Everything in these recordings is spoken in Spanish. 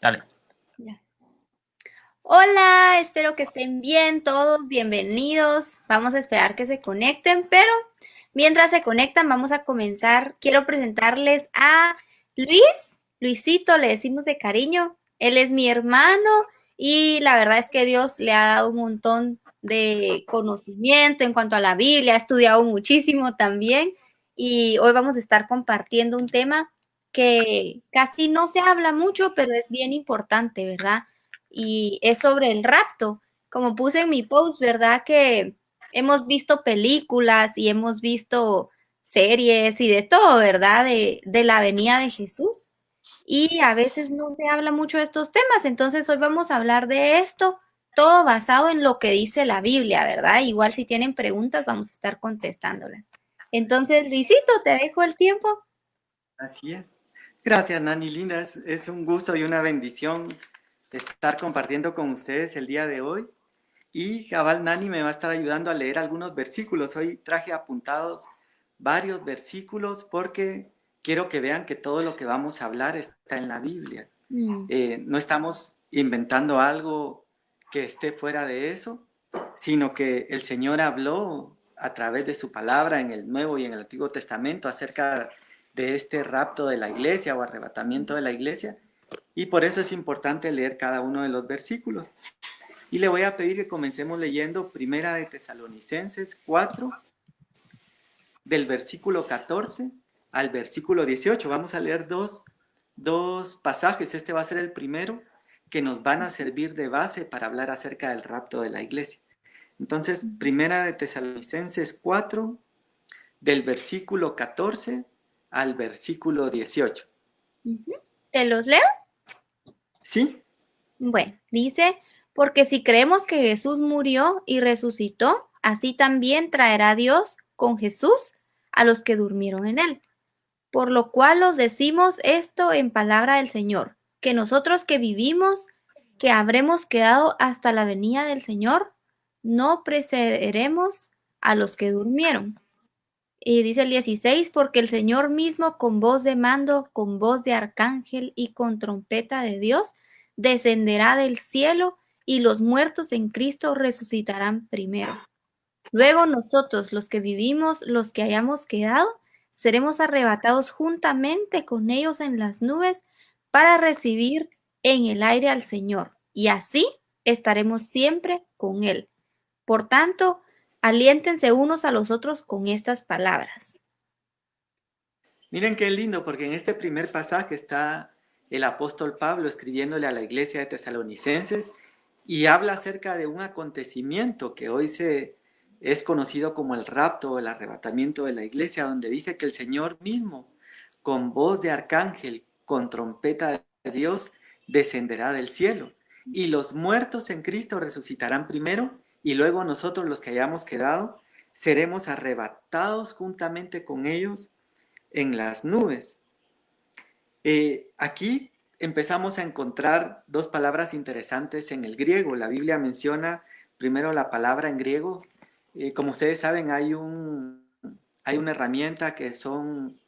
Dale. Ya. Hola, espero que estén bien todos, bienvenidos. Vamos a esperar que se conecten, pero mientras se conectan vamos a comenzar. Quiero presentarles a Luisito, le decimos de cariño. Él es mi hermano y la verdad es que Dios le ha dado un montón de conocimiento en cuanto a la Biblia, ha estudiado muchísimo también y hoy vamos a estar compartiendo un tema que casi no se habla mucho, pero es bien importante, ¿verdad? Y es sobre el rapto. Como puse en mi post, ¿verdad? Que hemos visto películas y hemos visto series y de todo, ¿verdad? De la venida de Jesús. Y a veces no se habla mucho de estos temas, entonces hoy vamos a hablar de esto, todo basado en lo que dice la Biblia, ¿verdad? Igual si tienen preguntas, vamos a estar contestándolas. Entonces, Luisito, te dejo el tiempo. Así es. Gracias, Nani Linda. Es un gusto y una bendición estar compartiendo con ustedes el día de hoy. Y Jabal Nani me va a estar ayudando a leer algunos versículos. Hoy traje apuntados varios versículos porque quiero que vean que todo lo que vamos a hablar está en la Biblia. Mm. No estamos inventando algo que esté fuera de eso, sino que el Señor habló a través de su palabra en el Nuevo y en el Antiguo Testamento acerca de este rapto de la iglesia o arrebatamiento de la iglesia, y por eso es importante leer cada uno de los versículos. Y le voy a pedir que comencemos leyendo Primera de Tesalonicenses 4, del versículo 14 al versículo 18. Vamos a leer dos pasajes. Este va a ser el primero, que nos van a servir de base para hablar acerca del rapto de la iglesia. Entonces, Primera de Tesalonicenses 4, del versículo 14 al versículo 18. Ujú. ¿Te los leo? ¿Sí? Bueno, dice, porque si creemos que Jesús murió y resucitó, así también traerá Dios con Jesús a los que durmieron en él. Por lo cual os decimos esto en palabra del Señor, que nosotros que vivimos, que habremos quedado hasta la venida del Señor, no precederemos a los que durmieron. Y dice el 16, porque el Señor mismo con voz de mando, con voz de arcángel y con trompeta de Dios, descenderá del cielo y los muertos en Cristo resucitarán primero. Luego nosotros, los que vivimos, los que hayamos quedado, seremos arrebatados juntamente con ellos en las nubes para recibir en el aire al Señor. Y así estaremos siempre con Él. Por tanto, aliéntense unos a los otros con estas palabras. Miren qué lindo, porque en este primer pasaje está el apóstol Pablo escribiéndole a la iglesia de Tesalonicenses y habla acerca de un acontecimiento que hoy es conocido como el rapto o el arrebatamiento de la iglesia, donde dice que el Señor mismo, con voz de arcángel, con trompeta de Dios, descenderá del cielo. Y los muertos en Cristo resucitarán primero, y luego nosotros los que hayamos quedado seremos arrebatados juntamente con ellos en las nubes. Aquí empezamos a encontrar dos palabras interesantes en el griego. La Biblia menciona primero la palabra en griego. Como ustedes saben, hay una herramienta que son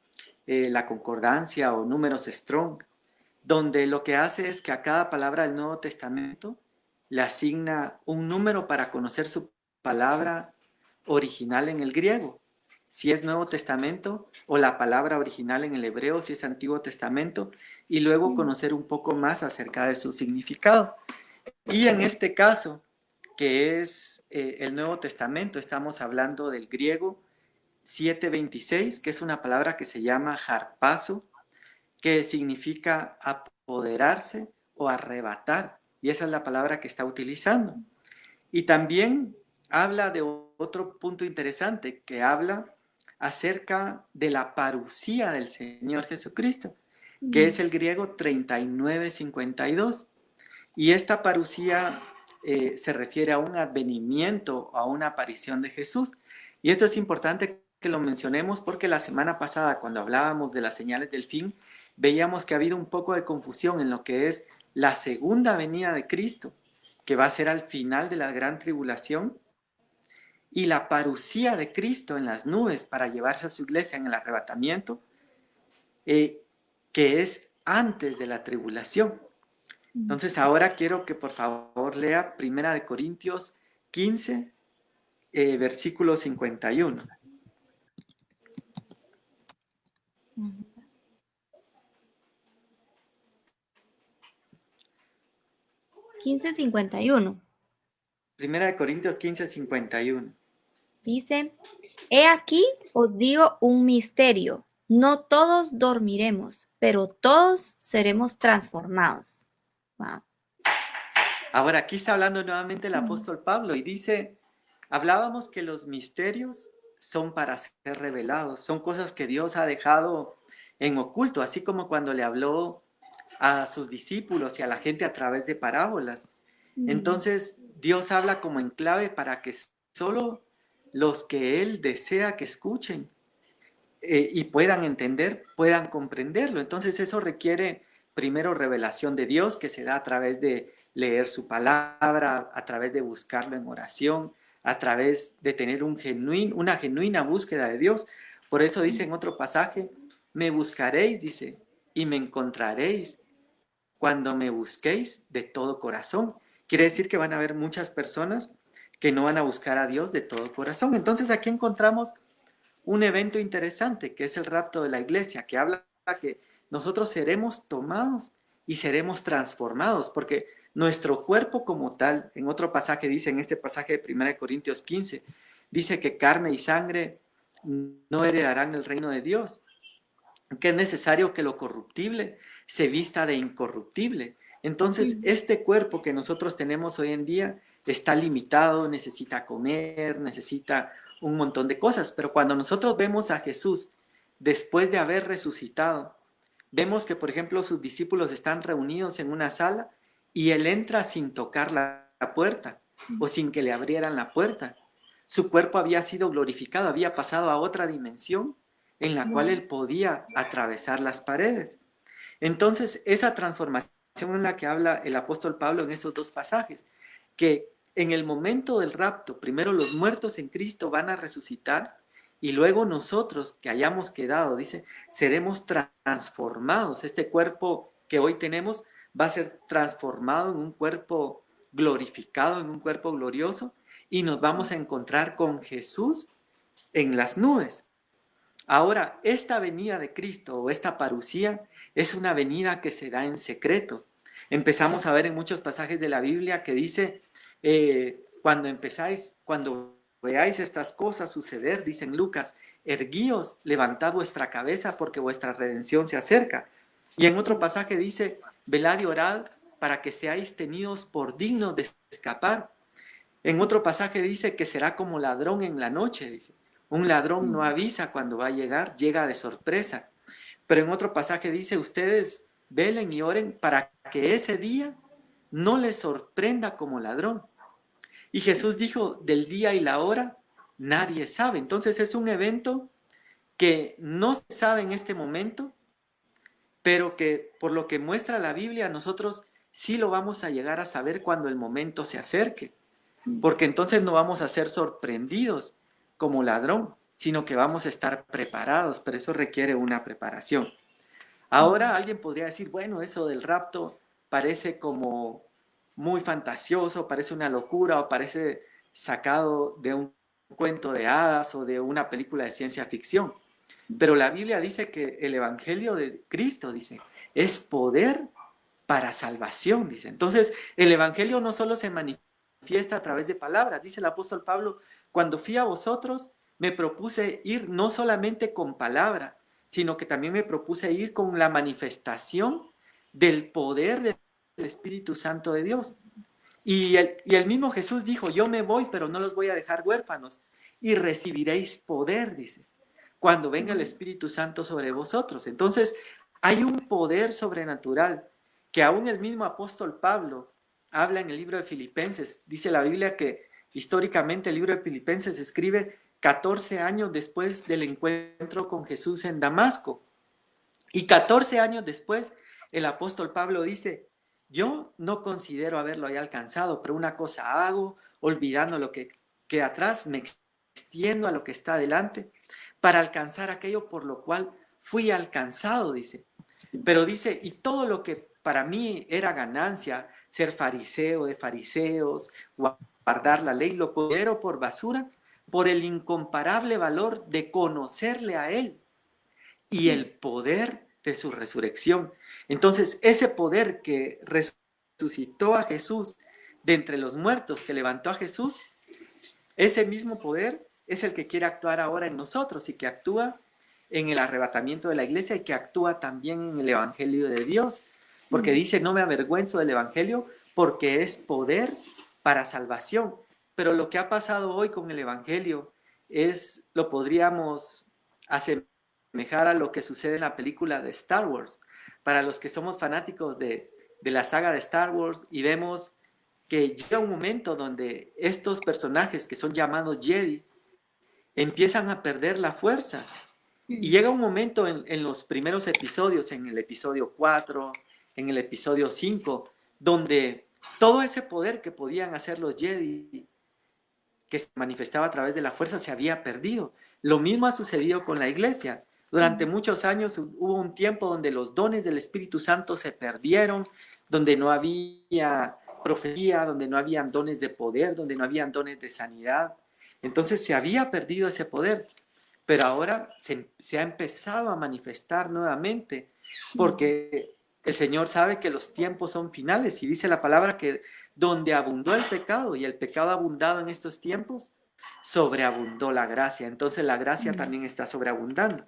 la concordancia o números Strong, donde lo que hace es que a cada palabra del Nuevo Testamento le asigna un número para conocer su palabra original en el griego, si es Nuevo Testamento, o la palabra original en el hebreo, si es Antiguo Testamento, y luego conocer un poco más acerca de su significado. Y en este caso, que es el Nuevo Testamento, estamos hablando del griego 726, que es una palabra que se llama harpazo, que significa apoderarse o arrebatar, y esa es la palabra que está utilizando. Y también habla de otro punto interesante, que habla acerca de la parucía del Señor Jesucristo, que es el griego 3952. Y esta parucía se refiere a un advenimiento, a una aparición de Jesús. Y esto es importante que lo mencionemos porque la semana pasada, cuando hablábamos de las señales del fin, veíamos que ha habido un poco de confusión en lo que es la segunda venida de Cristo, que va a ser al final de la gran tribulación, y la parucía de Cristo en las nubes para llevarse a su iglesia en el arrebatamiento, que es antes de la tribulación. Entonces ahora quiero que por favor lea Primera de Corintios 15, versículo 51. 15:51. Primera de Corintios 15, 51. Dice, he aquí os digo un misterio. No todos dormiremos, pero todos seremos transformados. Wow. Ahora aquí está hablando nuevamente el apóstol Pablo y dice, hablábamos que los misterios son para ser revelados, son cosas que Dios ha dejado en oculto, así como cuando le habló a sus discípulos y a la gente a través de parábolas. Entonces Dios habla como en clave para que solo los que Él desea que escuchen y puedan entender, puedan comprenderlo. Entonces eso requiere primero revelación de Dios que se da a través de leer su palabra, a través de buscarlo en oración, a través de tener una genuina búsqueda de Dios. Por eso dice en otro pasaje, me buscaréis, dice, y me encontraréis cuando me busquéis de todo corazón. Quiere decir que van a haber muchas personas que no van a buscar a Dios de todo corazón. Entonces aquí encontramos un evento interesante que es el rapto de la iglesia, que habla que nosotros seremos tomados y seremos transformados, porque nuestro cuerpo como tal, en otro pasaje dice, en este pasaje de 1 Corintios 15, dice que carne y sangre no heredarán el reino de Dios, que es necesario que lo corruptible se vista de incorruptible. Entonces, este cuerpo que nosotros tenemos hoy en día está limitado, necesita comer, necesita un montón de cosas, pero cuando nosotros vemos a Jesús después de haber resucitado, vemos que, por ejemplo, sus discípulos están reunidos en una sala y él entra sin tocar la puerta o sin que le abrieran la puerta. Su cuerpo había sido glorificado, había pasado a otra dimensión en la cual él podía atravesar las paredes. Entonces, esa transformación en la que habla el apóstol Pablo en esos dos pasajes, que en el momento del rapto, primero los muertos en Cristo van a resucitar y luego nosotros que hayamos quedado, dice, seremos transformados. Este cuerpo que hoy tenemos va a ser transformado en un cuerpo glorificado, en un cuerpo glorioso, y nos vamos a encontrar con Jesús en las nubes. Ahora, esta venida de Cristo o esta parusía es una venida que se da en secreto. Empezamos a ver en muchos pasajes de la Biblia que dice, cuando veáis estas cosas suceder, dice en Lucas, erguíos, levantad vuestra cabeza porque vuestra redención se acerca. Y en otro pasaje dice, velad y orad para que seáis tenidos por dignos de escapar. En otro pasaje dice que será como ladrón en la noche, dice. Un ladrón no avisa cuando va a llegar, llega de sorpresa. Pero en otro pasaje dice, ustedes velen y oren para que ese día no les sorprenda como ladrón. Y Jesús dijo, del día y la hora nadie sabe. Entonces es un evento que no se sabe en este momento, pero que por lo que muestra la Biblia, nosotros sí lo vamos a llegar a saber cuando el momento se acerque. Porque entonces no vamos a ser sorprendidos como ladrón, sino que vamos a estar preparados, pero eso requiere una preparación. Ahora alguien podría decir, bueno, eso del rapto parece como muy fantasioso, parece una locura o parece sacado de un cuento de hadas o de una película de ciencia ficción. Pero la Biblia dice que el Evangelio de Cristo, dice, es poder para salvación, dice. Entonces, el Evangelio no solo se manifiesta a través de palabras, dice el apóstol Pablo, cuando fui a vosotros, me propuse ir no solamente con palabra, sino que también me propuse ir con la manifestación del poder del Espíritu Santo de Dios. Y el mismo Jesús dijo, yo me voy, pero no los voy a dejar huérfanos, y recibiréis poder, dice, cuando venga el Espíritu Santo sobre vosotros. Entonces, hay un poder sobrenatural que aún el mismo apóstol Pablo habla en el libro de Filipenses. Dice la Biblia que históricamente el libro de Filipenses se escribe 14 años después del encuentro con Jesús en Damasco. Y 14 años después, el apóstol Pablo dice, yo no considero haberlo ya alcanzado, pero una cosa hago, olvidando lo que queda atrás, me extiendo a lo que está delante, para alcanzar aquello por lo cual fui alcanzado, dice. Pero dice, y todo lo que para mí era ganancia ser fariseo de fariseos, guardar la ley, lo considero por basura, por el incomparable valor de conocerle a Él y el poder de su resurrección. Entonces, ese poder que resucitó a Jesús de entre los muertos, que levantó a Jesús, ese mismo poder es el que quiere actuar ahora en nosotros y que actúa en el arrebatamiento de la iglesia y que actúa también en el Evangelio de Dios. Porque dice, no me avergüenzo del Evangelio porque es poder para salvación. Pero lo que ha pasado hoy con el Evangelio es, lo podríamos asemejar a lo que sucede en la película de Star Wars. Para los que somos fanáticos de la saga de Star Wars y vemos que llega un momento donde estos personajes que son llamados Jedi empiezan a perder la fuerza. Y llega un momento en los primeros episodios, en el episodio 4, en el episodio 5, donde todo ese poder que podían hacer los Jedi, que se manifestaba a través de la fuerza, se había perdido. Lo mismo ha sucedido con la iglesia. Durante muchos años hubo un tiempo donde los dones del Espíritu Santo se perdieron, donde no había profecía, donde no habían dones de poder, donde no habían dones de sanidad. Entonces se había perdido ese poder, pero ahora se ha empezado a manifestar nuevamente, porque el Señor sabe que los tiempos son finales y dice la palabra que donde abundó el pecado y el pecado ha abundado en estos tiempos, sobreabundó la gracia. Entonces la gracia también está sobreabundando.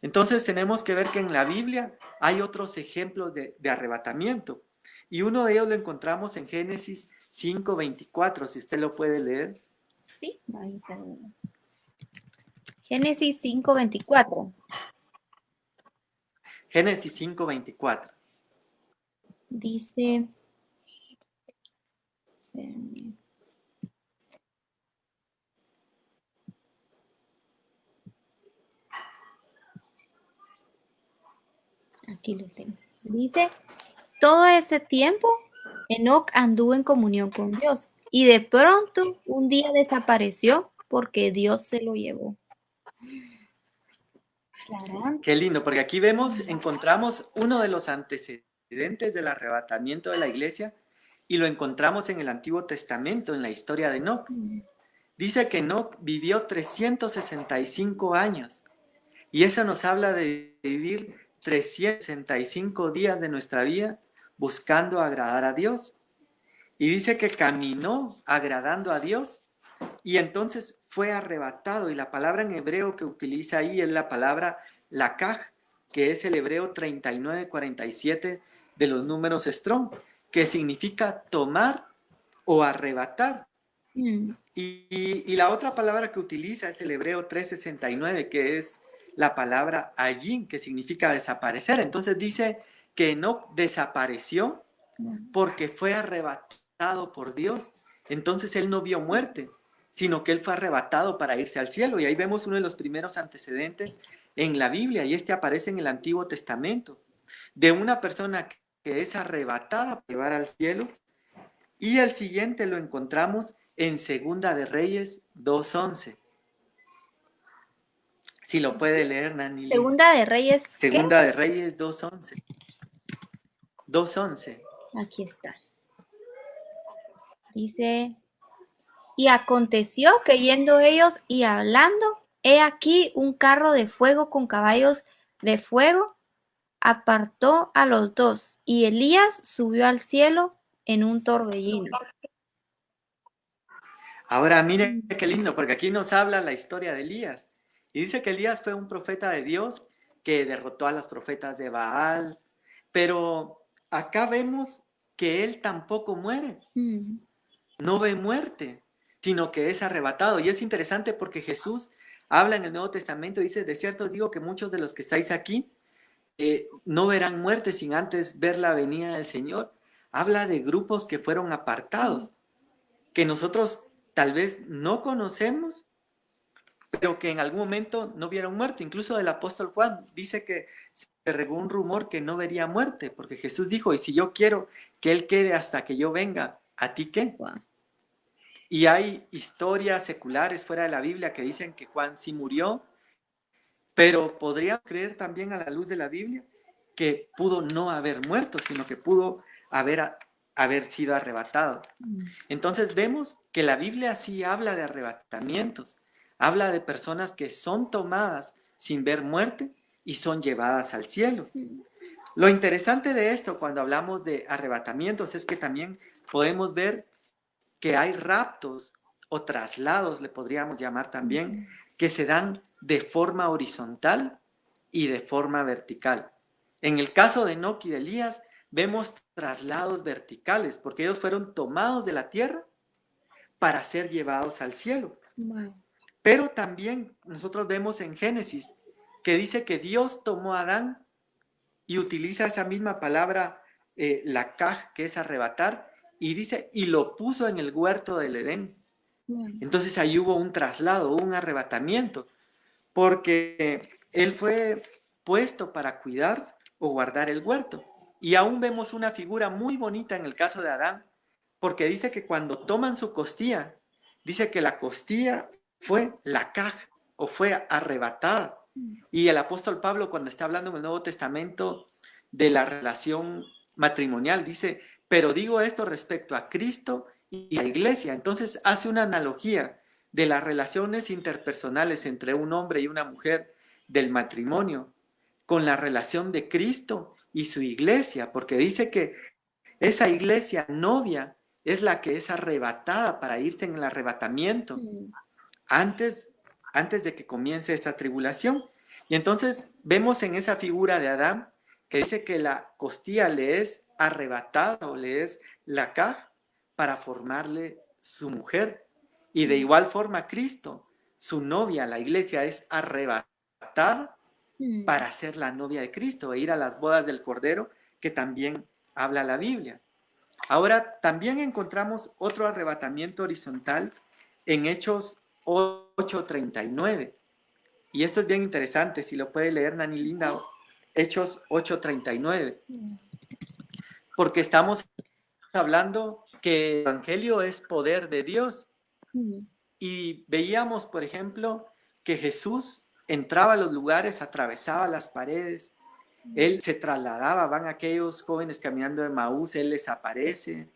Entonces tenemos que ver que en la Biblia hay otros ejemplos de arrebatamiento. Y uno de ellos lo encontramos en Génesis 5:24, si usted lo puede leer. Sí, ahí está. Génesis 5:24. Génesis 5:24. Dice, espérame. Aquí lo tengo. Dice, todo ese tiempo Enoc anduvo en comunión con Dios y de pronto un día desapareció porque Dios se lo llevó. Claro. Qué lindo, porque aquí vemos, encontramos uno de los antecedentes del arrebatamiento de la iglesia y lo encontramos en el Antiguo Testamento, en la historia de Enoc. Dice que Enoc vivió 365 años y eso nos habla de vivir 365 días de nuestra vida buscando agradar a Dios. Y dice que caminó agradando a Dios y entonces fue arrebatado. Y la palabra en hebreo que utiliza ahí es la palabra lakaj, que es el hebreo 3947 de los números Strong, que significa tomar o arrebatar. Y la otra palabra que utiliza es el hebreo 369, que es la palabra ayin, que significa desaparecer. Entonces dice que Enoc desapareció porque fue arrebatado por Dios. Entonces él no vio muerte, sino que él fue arrebatado para irse al cielo. Y ahí vemos uno de los primeros antecedentes en la Biblia, y este aparece en el Antiguo Testamento, de una persona que es arrebatada para llevar al cielo. Y el siguiente lo encontramos en Segunda de Reyes 2:11. Si lo puede leer, Nani. Segunda de Reyes. Segunda de Reyes 2:11. 2:11. Aquí está. Dice, y aconteció que yendo ellos y hablando, he aquí un carro de fuego con caballos de fuego apartó a los dos, y Elías subió al cielo en un torbellino. Ahora mire qué lindo, porque aquí nos habla la historia de Elías. Y dice que Elías fue un profeta de Dios que derrotó a los profetas de Baal. Pero acá vemos que él tampoco muere. No ve muerte, sino que es arrebatado. Y es interesante porque Jesús habla en el Nuevo Testamento, dice, de cierto os digo que muchos de los que estáis aquí no verán muerte sin antes ver la venida del Señor. Habla de grupos que fueron apartados, que nosotros tal vez no conocemos, pero que en algún momento no vieron muerte. Incluso el apóstol Juan dice que se regó un rumor que no vería muerte, porque Jesús dijo, y si yo quiero que él quede hasta que yo venga, ¿a ti qué? Wow. Y hay historias seculares fuera de la Biblia que dicen que Juan sí murió, pero podríamos creer también a la luz de la Biblia que pudo no haber muerto, sino que pudo haber sido arrebatado. Entonces vemos que la Biblia sí habla de arrebatamientos, habla de personas que son tomadas sin ver muerte y son llevadas al cielo. Lo interesante de esto cuando hablamos de arrebatamientos es que también podemos ver que hay raptos o traslados, le podríamos llamar también, que se dan de forma horizontal y de forma vertical. En el caso de Enoc y de Elías, vemos traslados verticales, porque ellos fueron tomados de la tierra para ser llevados al cielo. Wow. Pero también nosotros vemos en Génesis que dice que Dios tomó a Adán y utiliza esa misma palabra, lakaj, que es arrebatar, y dice, y lo puso en el huerto del Edén. Entonces ahí hubo un traslado, un arrebatamiento, porque él fue puesto para cuidar o guardar el huerto. Y aún vemos una figura muy bonita en el caso de Adán, porque dice que cuando toman su costilla, dice que la costilla fue lakaj o fue arrebatada. Y el apóstol Pablo, cuando está hablando en el Nuevo Testamento de la relación matrimonial, dice, pero digo esto respecto a Cristo y a la iglesia. Entonces hace una analogía de las relaciones interpersonales entre un hombre y una mujer del matrimonio con la relación de Cristo y su iglesia, porque dice que esa iglesia novia es la que es arrebatada para irse en el arrebatamiento antes de que comience esta tribulación. Y entonces vemos en esa figura de Adán que dice que la costilla le es arrebatada o le es lakaj para formarle su mujer. Y de igual forma Cristo, su novia, la iglesia, es arrebatada para ser la novia de Cristo e ir a las bodas del Cordero, que también habla la Biblia. Ahora, también encontramos otro arrebatamiento horizontal en Hechos 8:39. Y esto es bien interesante, si lo puede leer Nani Linda, Hechos 8:39. Porque estamos hablando que el Evangelio es poder de Dios. Y veíamos, por ejemplo, que Jesús entraba a los lugares, atravesaba las paredes, él se trasladaba, van aquellos jóvenes caminando de Maús, él les aparece,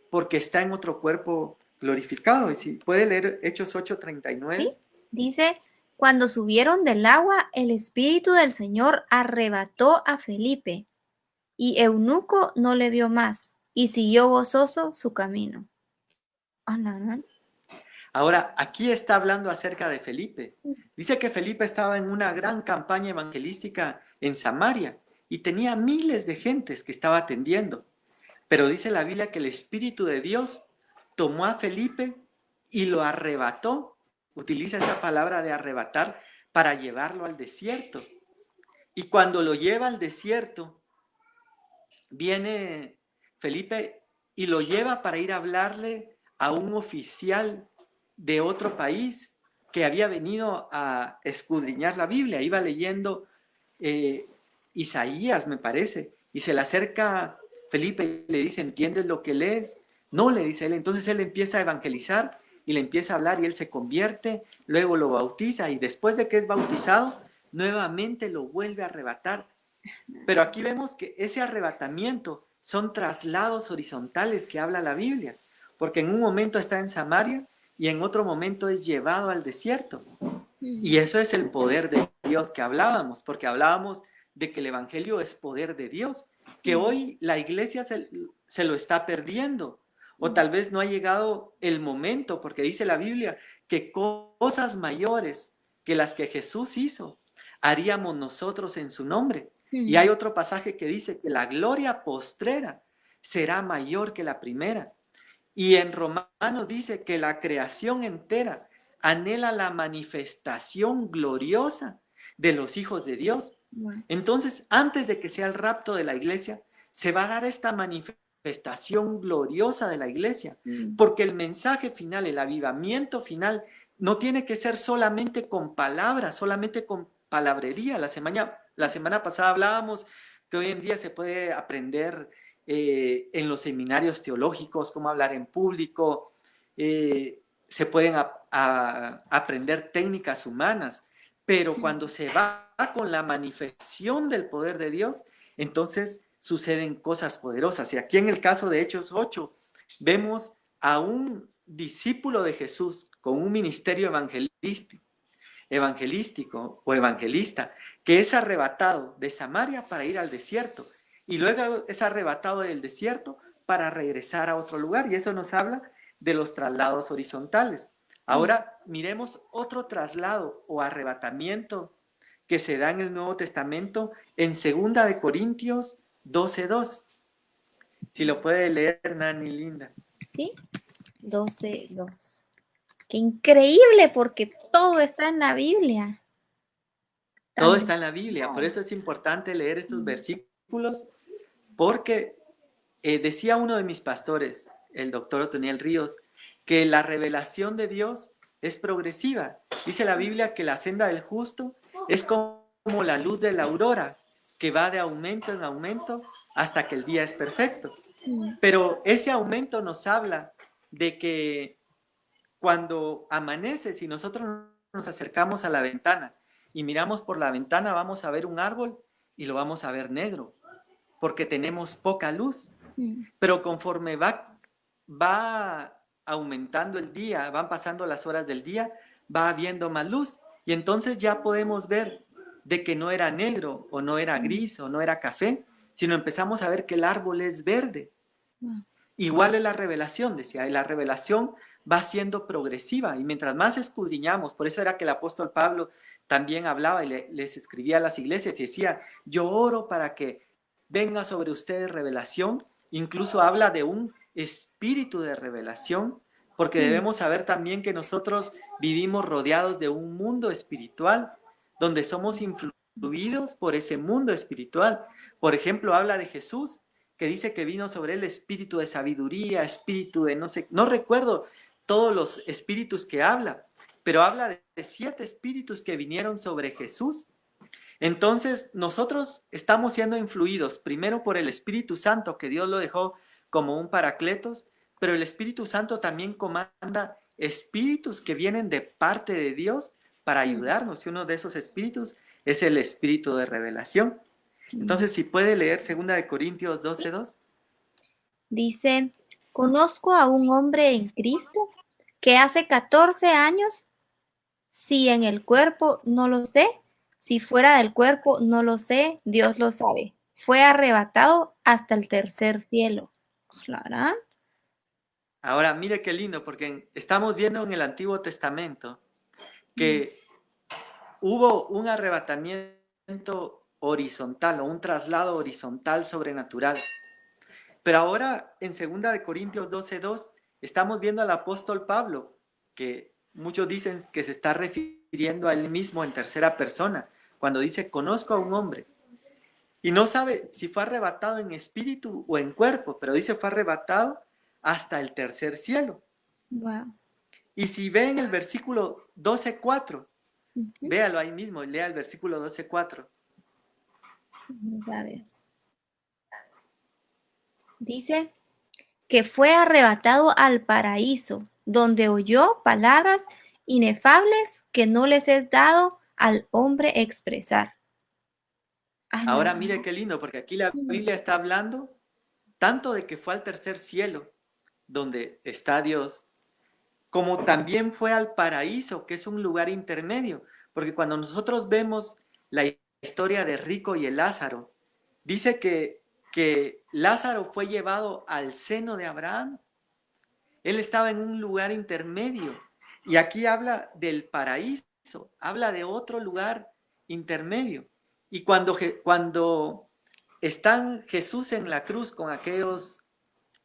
porque está en otro cuerpo glorificado. Y si puede leer Hechos 8:39. Sí, dice, cuando subieron del agua, el Espíritu del Señor arrebató a Felipe, y Eunuco no le vio más, y siguió gozoso su camino. Ahora, aquí está hablando acerca de Felipe. Dice que Felipe estaba en una gran campaña evangelística en Samaria y tenía miles de gentes que estaba atendiendo. Pero dice la Biblia que el Espíritu de Dios tomó a Felipe y lo arrebató. Utiliza esa palabra de arrebatar para llevarlo al desierto. Y cuando lo lleva al desierto, viene Felipe y lo lleva para ir a hablarle a un oficial de otro país que había venido a escudriñar la Biblia. Iba leyendo Isaías, me parece, y se le acerca Felipe y le dice, ¿entiendes lo que lees? No, le dice él. Entonces él empieza a evangelizar y le empieza a hablar y él se convierte, luego lo bautiza y después de que es bautizado, nuevamente lo vuelve a arrebatar. Pero aquí vemos que ese arrebatamiento son traslados horizontales que habla la Biblia, porque en un momento está en Samaria y en otro momento es llevado al desierto. Y eso es el poder de Dios que hablábamos, porque hablábamos de que el Evangelio es poder de Dios, que hoy la iglesia se lo está perdiendo, o tal vez no ha llegado el momento, porque dice la Biblia que cosas mayores que las que Jesús hizo, haríamos nosotros en su nombre. Y hay otro pasaje que dice que la gloria postrera será mayor que la primera. Y en Romanos dice que la creación entera anhela la manifestación gloriosa de los hijos de Dios. Entonces, antes de que sea el rapto de la iglesia, se va a dar esta manifestación gloriosa de la iglesia, porque el mensaje final, el avivamiento final, no tiene que ser solamente con palabras, solamente con palabrería. La semana pasada hablábamos que hoy en día se puede aprender en los seminarios teológicos cómo hablar en público, se pueden aprender técnicas humanas, pero cuando se va con la manifestación del poder de Dios, entonces suceden cosas poderosas. Y aquí en el caso de Hechos 8, vemos a un discípulo de Jesús con un ministerio evangelístico o evangelista, que es arrebatado de Samaria para ir al desierto y luego es arrebatado del desierto para regresar a otro lugar, y eso nos habla de los traslados horizontales. Ahora miremos otro traslado o arrebatamiento que se da en el Nuevo Testamento en 2 Corintios 12:2. Si lo puede leer, Nani linda. ¿Sí? 12:2. Qué increíble, porque todo está en la Biblia. Todo Tan- está en la Biblia, por eso es importante leer estos versículos, porque decía uno de mis pastores, el doctor Otoniel Ríos, que la revelación de Dios es progresiva. Dice la Biblia que la senda del justo es como la luz de la aurora, que va de aumento en aumento hasta que el día es perfecto. Pero ese aumento nos habla de que cuando amanece, si nosotros nos acercamos a la ventana y miramos por la ventana, vamos a ver un árbol y lo vamos a ver negro, porque tenemos poca luz. Pero conforme va aumentando el día, van pasando las horas del día, va habiendo más luz. Y entonces ya podemos ver de que no era negro o no era gris o no era café, sino empezamos a ver que el árbol es verde. Igual es la revelación, decía, y la revelación va siendo progresiva, y mientras más escudriñamos, por eso era que el apóstol Pablo también hablaba y les escribía a las iglesias y decía, yo oro para que venga sobre ustedes revelación, incluso habla de un espíritu de revelación, porque debemos saber también que nosotros vivimos rodeados de un mundo espiritual, donde somos influidos por ese mundo espiritual. Por ejemplo, habla de Jesús, que dice que vino sobre él espíritu de sabiduría, espíritu de no sé, no recuerdo todos los espíritus que habla, pero habla de 7 espíritus que vinieron sobre Jesús. Entonces, nosotros estamos siendo influidos primero por el Espíritu Santo, que Dios lo dejó como un paracletos, pero el Espíritu Santo también comanda espíritus que vienen de parte de Dios para ayudarnos, y uno de esos espíritus es el espíritu de revelación. Entonces, si puede leer 2 Corintios 12:2. Dice, conozco a un hombre en Cristo que hace 14 años, si en el cuerpo no lo sé, si fuera del cuerpo no lo sé, Dios lo sabe. Fue arrebatado hasta el tercer cielo. Claro. Ahora, mire qué lindo, porque estamos viendo en el Antiguo Testamento que hubo un arrebatamiento horizontal o un traslado horizontal sobrenatural. Pero ahora en 2 Corintios 12:2 estamos viendo al apóstol Pablo, que muchos dicen que se está refiriendo a él mismo en tercera persona, cuando dice, conozco a un hombre. Y no sabe si fue arrebatado en espíritu o en cuerpo, pero dice fue arrebatado hasta el tercer cielo. Wow. Y si ve en el versículo 12:4, véalo ahí mismo, lea el versículo 12:4. A ver. Dice que fue arrebatado al paraíso, donde oyó palabras inefables que no les es dado al hombre expresar. Ah, Ahora no. mire qué lindo, porque aquí la Biblia está hablando tanto de que fue al tercer cielo, donde está Dios, como también fue al paraíso, que es un lugar intermedio, porque cuando nosotros vemos la historia de Rico y el Lázaro, dice que Lázaro fue llevado al seno de Abraham. Él estaba en un lugar intermedio, y aquí habla del paraíso, habla de otro lugar intermedio. Y cuando están Jesús en la cruz con aquellos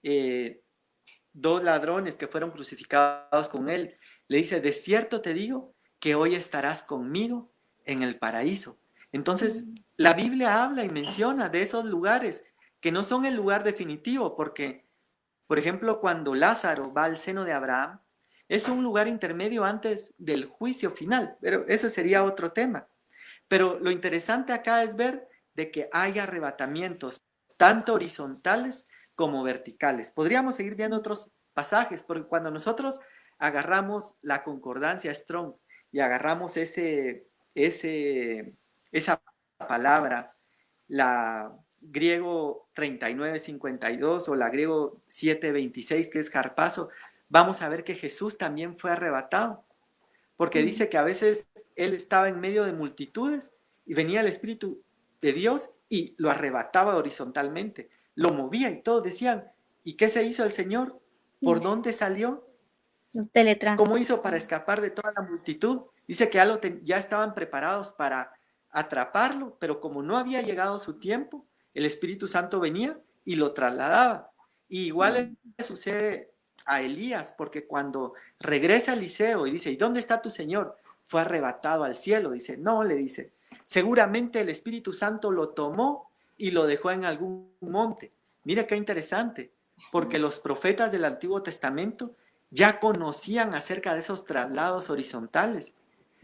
2 ladrones que fueron crucificados con él, le dice, de cierto te digo que hoy estarás conmigo en el paraíso. Entonces, la Biblia habla y menciona de esos lugares que no son el lugar definitivo, porque, por ejemplo, cuando Lázaro va al seno de Abraham, es un lugar intermedio antes del juicio final, pero ese sería otro tema. Pero lo interesante acá es ver de que hay arrebatamientos, tanto horizontales como verticales. Podríamos seguir viendo otros pasajes, porque cuando nosotros agarramos la concordancia Strong y agarramos esa palabra, la griego 39:52 o la griego 7:26, que es carpazo, vamos a ver que Jesús también fue arrebatado, porque dice que a veces él estaba en medio de multitudes y venía el Espíritu de Dios y lo arrebataba horizontalmente, lo movía y todos decían, ¿y qué se hizo el Señor? ¿Por dónde salió? Lo teletransporta. ¿Cómo hizo para escapar de toda la multitud? Dice que ya estaban preparados para atraparlo, pero como no había llegado su tiempo, el Espíritu Santo venía y lo trasladaba. Y igual le sucede a Elías, porque cuando regresa Eliseo y dice, ¿y dónde está tu Señor? Fue arrebatado al cielo. Dice, no, le dice, seguramente el Espíritu Santo lo tomó y lo dejó en algún monte. Mira qué interesante, porque los profetas del Antiguo Testamento ya conocían acerca de esos traslados horizontales.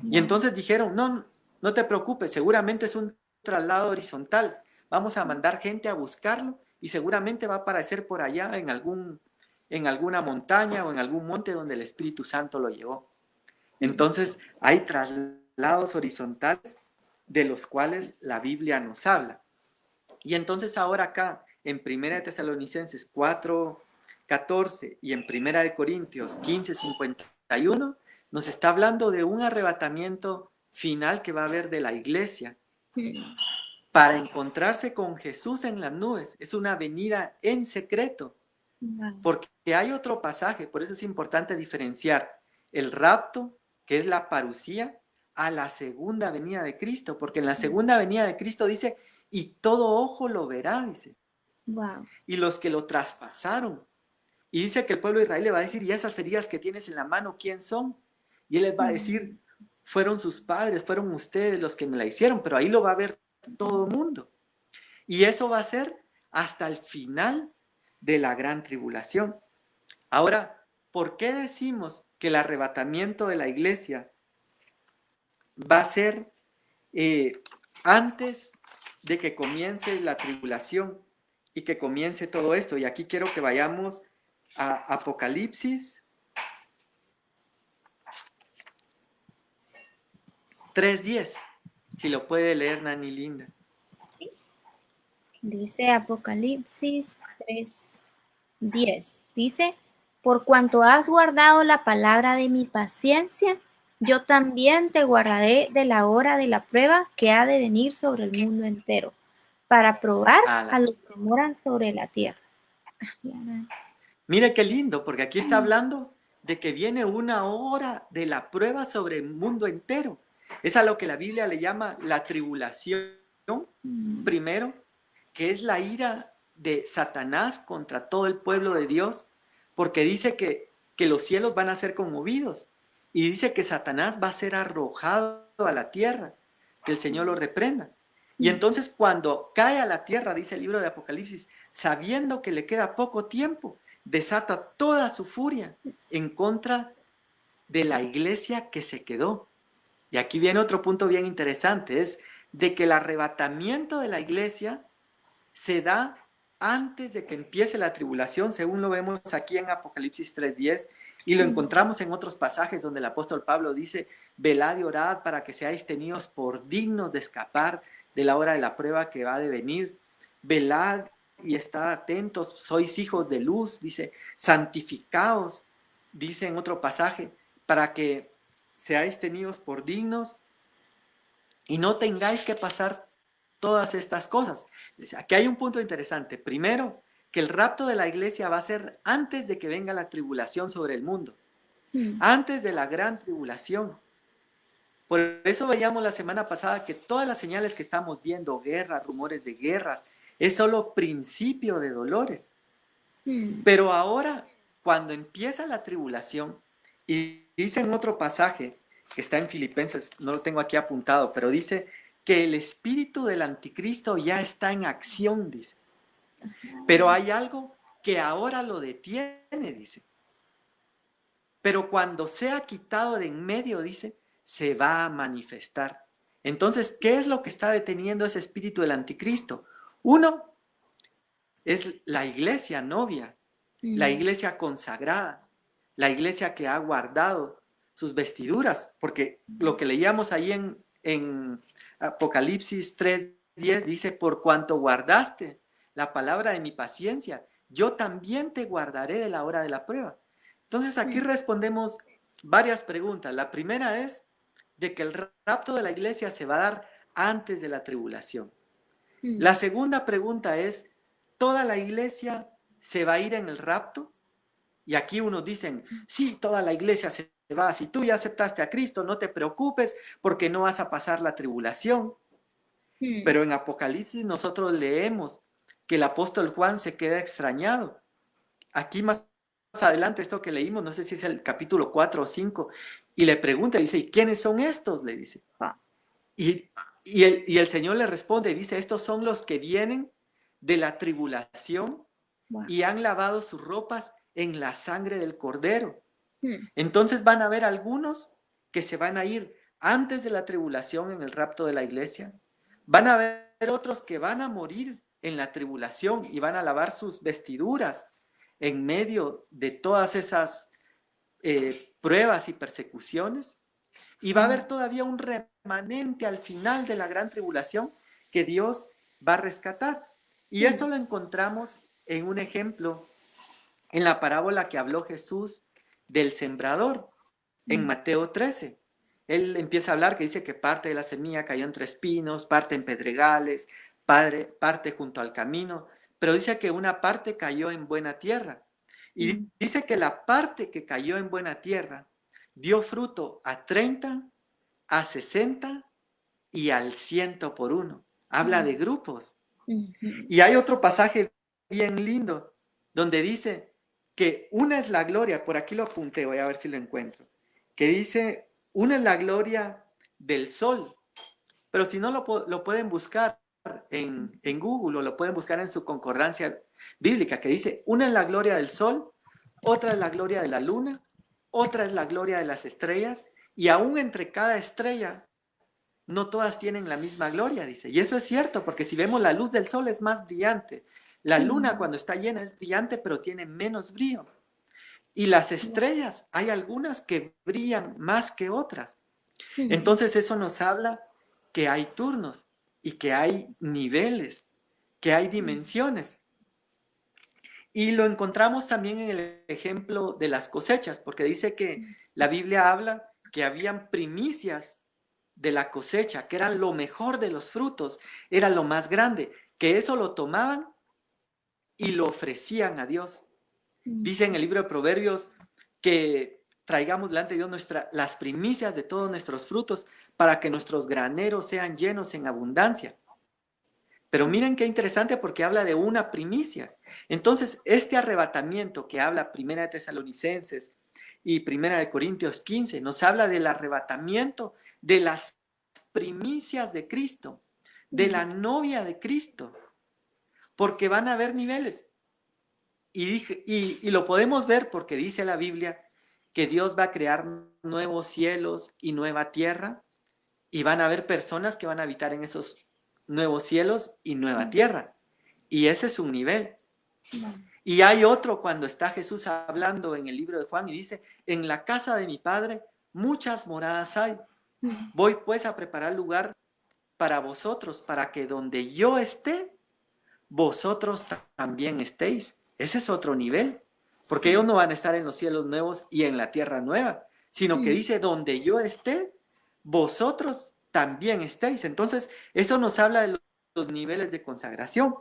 Y entonces dijeron, no, no te preocupes, seguramente es un traslado horizontal. Vamos a mandar gente a buscarlo y seguramente va a aparecer por allá en alguna montaña o en algún monte donde el Espíritu Santo lo llevó. Entonces hay traslados horizontales de los cuales la Biblia nos habla. Y entonces ahora acá en 1 Tesalonicenses 4:14 y en 1 Corintios 15:51 nos está hablando de un arrebatamiento final que va a haber de la iglesia para encontrarse con Jesús en las nubes. Es una venida en secreto, porque hay otro pasaje, por eso es importante diferenciar el rapto, que es la parusía, a la segunda venida de Cristo, porque en la segunda venida de Cristo dice, y todo ojo lo verá, dice. Wow. Y los que lo traspasaron. Y dice que el pueblo de Israel le va a decir, ¿y esas heridas que tienes en la mano, quién son? Y él les va a decir, fueron sus padres, fueron ustedes los que me la hicieron, pero ahí lo va a ver todo el mundo. Y eso va a ser hasta el final de la gran tribulación. Ahora, ¿por qué decimos que el arrebatamiento de la iglesia va a ser antes de que comience la tribulación y que comience todo esto? Y aquí quiero que vayamos a Apocalipsis 3:10, si lo puede leer Nani Linda. ¿Sí? Dice Apocalipsis 3:10. Dice, por cuanto has guardado la palabra de mi paciencia, yo también te guardaré de la hora de la prueba que ha de venir sobre el mundo entero, para probar a los que moran sobre la tierra. Mire qué lindo, porque aquí está hablando de que viene una hora de la prueba sobre el mundo entero. Es a lo que la Biblia le llama la tribulación, primero, que es la ira de Satanás contra todo el pueblo de Dios, porque dice que los cielos van a ser conmovidos y dice que Satanás va a ser arrojado a la tierra, que el Señor lo reprenda. Y entonces cuando cae a la tierra, dice el libro de Apocalipsis, sabiendo que le queda poco tiempo, desata toda su furia en contra de la iglesia que se quedó. Y aquí viene otro punto bien interesante, es de que el arrebatamiento de la iglesia se da antes de que empiece la tribulación, según lo vemos aquí en Apocalipsis 3:10, y lo encontramos en otros pasajes donde el apóstol Pablo dice, velad y orad para que seáis tenidos por dignos de escapar de la hora de la prueba que va de venir. Velad y estad atentos, sois hijos de luz, dice, santificaos, dice en otro pasaje, para que seáis tenidos por dignos y no tengáis que pasar todas estas cosas. Aquí hay un punto interesante. Primero, que el rapto de la iglesia va a ser antes de que venga la tribulación sobre el mundo, antes de la gran tribulación. Por eso veíamos la semana pasada que todas las señales que estamos viendo, guerras, rumores de guerras, es solo principio de dolores. Pero ahora, cuando empieza la tribulación, y dice en otro pasaje que está en Filipenses, no lo tengo aquí apuntado, pero dice que el espíritu del anticristo ya está en acción, dice. Pero hay algo que ahora lo detiene, dice. Pero cuando sea quitado de en medio, dice, se va a manifestar. Entonces, ¿qué es lo que está deteniendo ese espíritu del anticristo? Uno, es la iglesia novia, la iglesia consagrada, la iglesia que ha guardado sus vestiduras, porque lo que leíamos ahí en Apocalipsis 3 10 dice, por cuanto guardaste la palabra de mi paciencia, yo también te guardaré de la hora de la prueba. Entonces aquí respondemos varias preguntas. La primera es de que el rapto de la iglesia se va a dar antes de la tribulación. La segunda pregunta es, ¿toda la iglesia se va a ir en el rapto? Y aquí unos dicen, sí, toda la iglesia se va. Si tú ya aceptaste a Cristo, no te preocupes porque no vas a pasar la tribulación. Pero en Apocalipsis nosotros leemos que el apóstol Juan se queda extrañado. Aquí más adelante, esto que leímos, no sé si es el capítulo 4 o 5, y le pregunta, dice, ¿y quiénes son estos? Le dice. Y el Señor le responde, dice, estos son los que vienen de la tribulación y han lavado sus ropas en la sangre del Cordero. Entonces van a haber algunos que se van a ir antes de la tribulación en el rapto de la iglesia. Van a haber otros que van a morir en la tribulación y van a lavar sus vestiduras en medio de todas esas pruebas y persecuciones. Y va a haber todavía un remanente al final de la gran tribulación que Dios va a rescatar. Y esto lo encontramos en un ejemplo en la parábola que habló Jesús del sembrador en Mateo 13. Él empieza a hablar que dice que parte de la semilla cayó entre espinos, parte en pedregales, parte junto al camino, pero dice que una parte cayó en buena tierra. Y dice que la parte que cayó en buena tierra dio fruto a 30, a 60 y al 100 por uno. Habla de grupos. Y hay otro pasaje bien lindo donde dice que una es la gloria, por aquí lo apunté, voy a ver si lo encuentro, que dice, una es la gloria del sol, pero si no lo pueden buscar en Google o lo pueden buscar en su concordancia bíblica, que dice, una es la gloria del sol, otra es la gloria de la luna, otra es la gloria de las estrellas, y aún entre cada estrella, no todas tienen la misma gloria, dice. Y eso es cierto, porque si vemos la luz del sol es más brillante. La luna cuando está llena es brillante, pero tiene menos brillo. Y las estrellas, hay algunas que brillan más que otras. Entonces eso nos habla que hay turnos y que hay niveles, que hay dimensiones. Y lo encontramos también en el ejemplo de las cosechas, porque dice que la Biblia habla que habían primicias de la cosecha, que eran lo mejor de los frutos, era lo más grande, que eso lo tomaban y lo ofrecían a Dios. Dice en el libro de Proverbios que traigamos delante de Dios las primicias de todos nuestros frutos para que nuestros graneros sean llenos en abundancia. Pero miren qué interesante porque habla de una primicia. Entonces, este arrebatamiento que habla Primera de Tesalonicenses y Primera de Corintios 15 nos habla del arrebatamiento de las primicias de Cristo, de la novia de Cristo, porque van a haber niveles. Y lo podemos ver porque dice la Biblia que Dios va a crear nuevos cielos y nueva tierra, y van a haber personas que van a habitar en esos nuevos cielos y nueva tierra. Y ese es un nivel. Y hay otro cuando está Jesús hablando en el libro de Juan y dice, en la casa de mi Padre muchas moradas hay. Voy pues a preparar lugar para vosotros, para que donde yo esté, vosotros también estéis. Ese es otro nivel, porque ellos no van a estar en los cielos nuevos y en la tierra nueva, sino que dice, donde yo esté, vosotros también estéis. Entonces, eso nos habla de los niveles de consagración.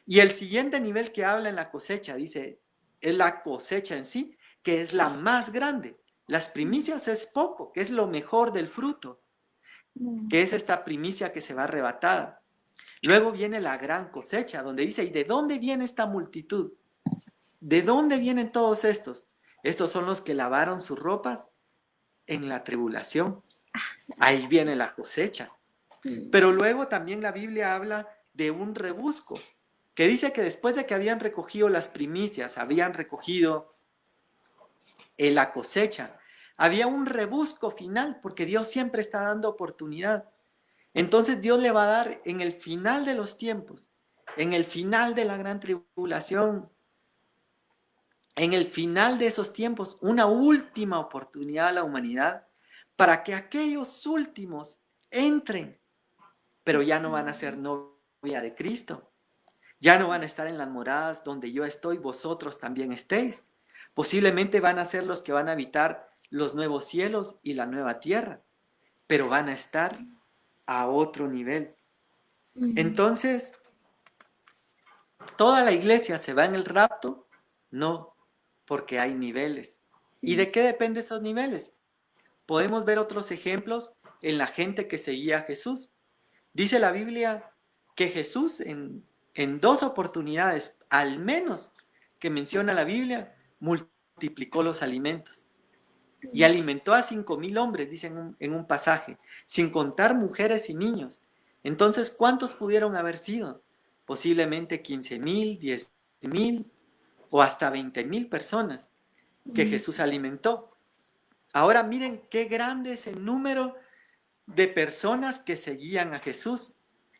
Y el siguiente nivel que habla en la cosecha, dice, es la cosecha en sí, que es la más grande. Las primicias es poco, que es lo mejor del fruto, que es esta primicia que se va arrebatada. Luego viene la gran cosecha, donde dice, ¿y de dónde viene esta multitud? ¿De dónde vienen todos estos? Estos son los que lavaron sus ropas en la tribulación. Ahí viene la cosecha. Pero luego también la Biblia habla de un rebusco, que dice que después de que habían recogido las primicias, habían recogido la cosecha, había un rebusco final, porque Dios siempre está dando oportunidad. Entonces Dios le va a dar en el final de los tiempos, en el final de la gran tribulación, en el final de esos tiempos, una última oportunidad a la humanidad para que aquellos últimos entren, pero ya no van a ser novios de Cristo. Ya no van a estar en las moradas donde yo estoy, vosotros también estéis. Posiblemente van a ser los que van a habitar los nuevos cielos y la nueva tierra, pero van a estar a otro nivel. Entonces, ¿toda la iglesia se va en el rapto? No, porque hay niveles. ¿Y de qué dependen esos niveles? Podemos ver otros ejemplos en la gente que seguía a Jesús. Dice la Biblia que Jesús en 2 oportunidades, al menos que menciona la Biblia, multiplicó los alimentos y alimentó a 5,000 hombres, dice en un pasaje, sin contar mujeres y niños. Entonces, ¿cuántos pudieron haber sido? Posiblemente 15,000, 10,000 o hasta 20,000 personas que Jesús alimentó. Ahora miren qué grande es el número de personas que seguían a Jesús.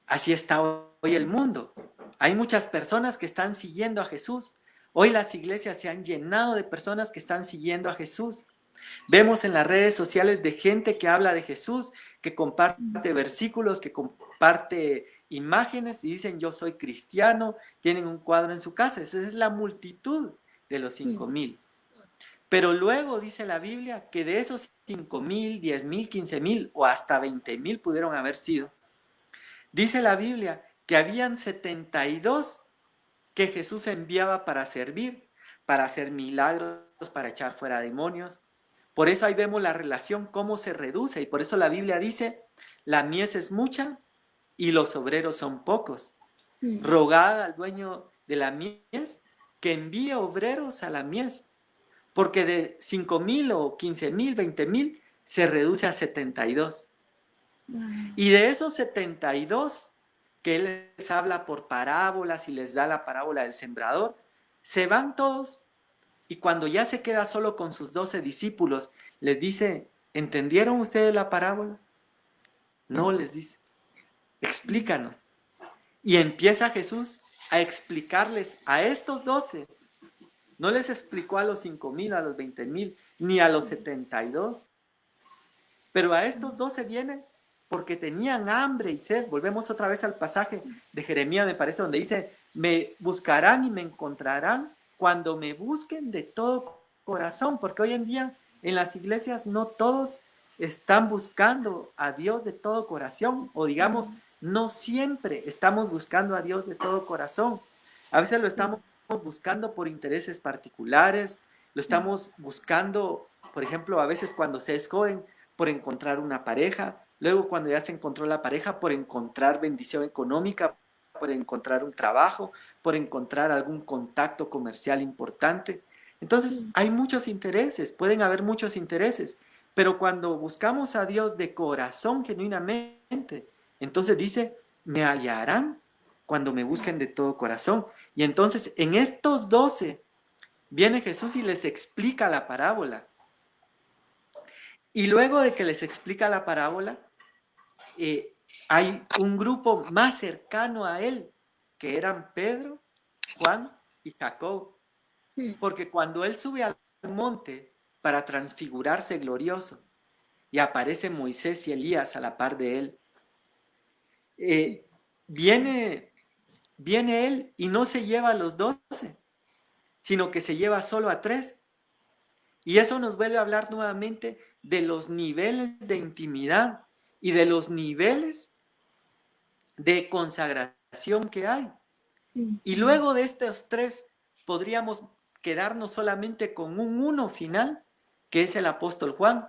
Así está hoy el mundo. Hay muchas personas que están siguiendo a Jesús. Hoy las iglesias se han llenado de personas que están siguiendo a Jesús. Vemos en las redes sociales de gente que habla de Jesús, que comparte versículos, que comparte imágenes y dicen yo soy cristiano, tienen un cuadro en su casa. Esa es la multitud de los 5,000. Pero luego dice la Biblia que de esos 5,000, 10,000, 15,000 o hasta 20,000 pudieron haber sido. Dice la Biblia que habían 72 que Jesús enviaba para servir, para hacer milagros, para echar fuera demonios. Por eso ahí vemos la relación, cómo se reduce. Y por eso la Biblia dice, la mies es mucha y los obreros son pocos. Rogad al dueño de la mies que envíe obreros a la mies. Porque de 5,000 o 15,000, 20,000 se reduce a 72. Y de esos 72 que él les habla por parábolas y les da la parábola del sembrador, se van todos. Y cuando ya se queda solo con sus 12 discípulos, les dice, ¿entendieron ustedes la parábola? No, les dice, explícanos. Y empieza Jesús a explicarles a estos 12. No les explicó a los 5,000, a los 20,000, ni a los 72. Pero a estos 12 vienen porque tenían hambre y sed. Volvemos otra vez al pasaje de Jeremías, me parece, donde dice, me buscarán y me encontrarán cuando me busquen de todo corazón. Porque hoy en día en las iglesias no todos están buscando a Dios de todo corazón. O digamos, no siempre estamos buscando a Dios de todo corazón. A veces lo estamos buscando por intereses particulares, lo estamos buscando, por ejemplo, a veces cuando se es joven, por encontrar una pareja, luego cuando ya se encontró la pareja, por encontrar bendición económica, por encontrar un trabajo, por encontrar algún contacto comercial importante. Entonces, hay muchos intereses, pueden haber muchos intereses, pero cuando buscamos a Dios de corazón genuinamente, entonces dice, me hallarán cuando me busquen de todo corazón. Y entonces en estos 12 viene Jesús y les explica la parábola. Y luego de que les explica la parábola, hay un grupo más cercano a él, que eran Pedro, Juan y Jacob. Porque cuando él sube al monte para transfigurarse glorioso, y aparece Moisés y Elías a la par de él, viene él y no se lleva a los 12, sino que se lleva solo a 3. Y eso nos vuelve a hablar nuevamente de los niveles de intimidad y de los niveles de consagración que hay. Y luego de estos 3 podríamos quedarnos solamente con un uno final, que es el apóstol Juan,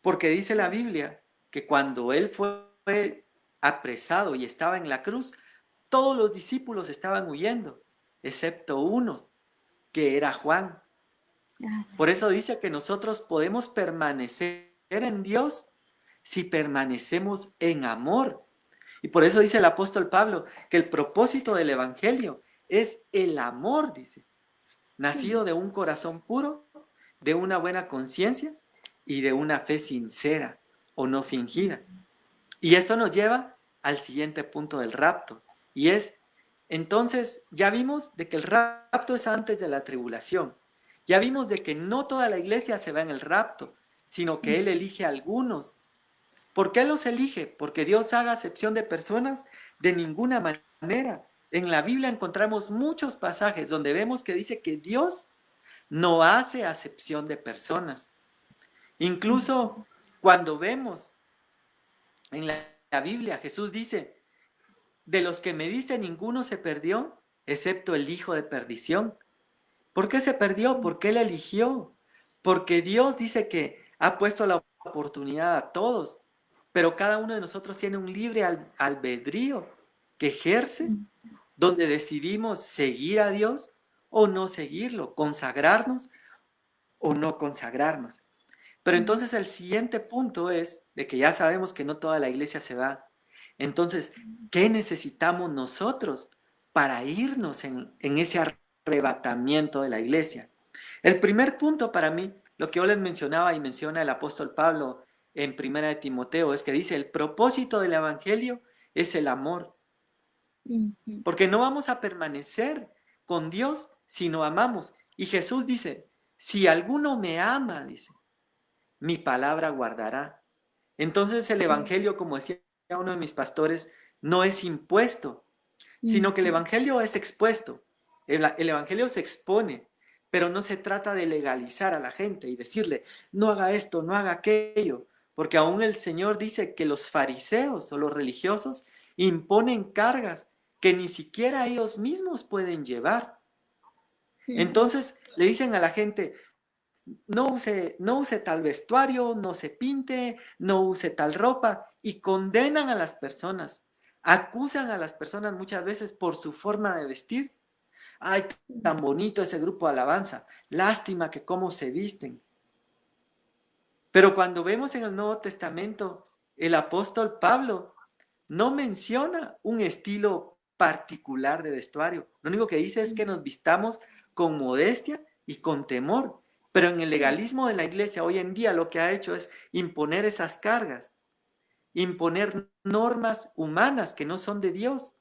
porque dice la Biblia que cuando él fue apresado y estaba en la cruz, todos los discípulos estaban huyendo, excepto uno, que era Juan. Por eso dice que nosotros podemos permanecer en Dios si permanecemos en amor. Y por eso dice el apóstol Pablo que el propósito del evangelio es el amor, dice, nacido de un corazón puro, de una buena conciencia y de una fe sincera o no fingida. Y esto nos lleva al siguiente punto del rapto, y es, entonces, ya vimos de que el rapto es antes de la tribulación. Ya vimos de que no toda la iglesia se va en el rapto, sino que él elige a algunos ¿Por qué los elige? Porque Dios haga acepción de personas de ninguna manera. En la Biblia encontramos muchos pasajes donde vemos que dice que Dios no hace acepción de personas. Incluso cuando vemos en la Biblia, Jesús dice, de los que me diste ninguno se perdió, excepto el hijo de perdición. ¿Por qué se perdió? Porque él eligió. Porque Dios dice que ha puesto la oportunidad a todos, pero cada uno de nosotros tiene un libre albedrío que ejerce, donde decidimos seguir a Dios o no seguirlo, consagrarnos o no consagrarnos. Pero entonces el siguiente punto es de que ya sabemos que no toda la iglesia se va. Entonces, ¿qué necesitamos nosotros para irnos en ese arrebatamiento de la iglesia? El primer punto para mí, lo que yo les mencionaba y menciona el apóstol Pablo en Primera de Timoteo, es que dice, el propósito del evangelio es el amor. Porque no vamos a permanecer con Dios si no amamos. Y Jesús dice, si alguno me ama, dice, mi palabra guardará. Entonces el evangelio, como decía uno de mis pastores, no es impuesto, sino que el evangelio es expuesto. El evangelio se expone, pero no se trata de legalizar a la gente y decirle, no haga esto, no haga aquello, porque aún el Señor dice que los fariseos o los religiosos imponen cargas que ni siquiera ellos mismos pueden llevar. Entonces le dicen a la gente, no use tal vestuario, no se pinte, no use tal ropa, y condenan a las personas, acusan a las personas muchas veces por su forma de vestir. Ay, tan bonito ese grupo de alabanza, lástima que cómo se visten. Pero cuando vemos en el Nuevo Testamento, el apóstol Pablo no menciona un estilo particular de vestuario. Lo único que dice es que nos vistamos con modestia y con temor. Pero en el legalismo de la iglesia hoy en día lo que ha hecho es imponer esas cargas, imponer normas humanas que no son de Dios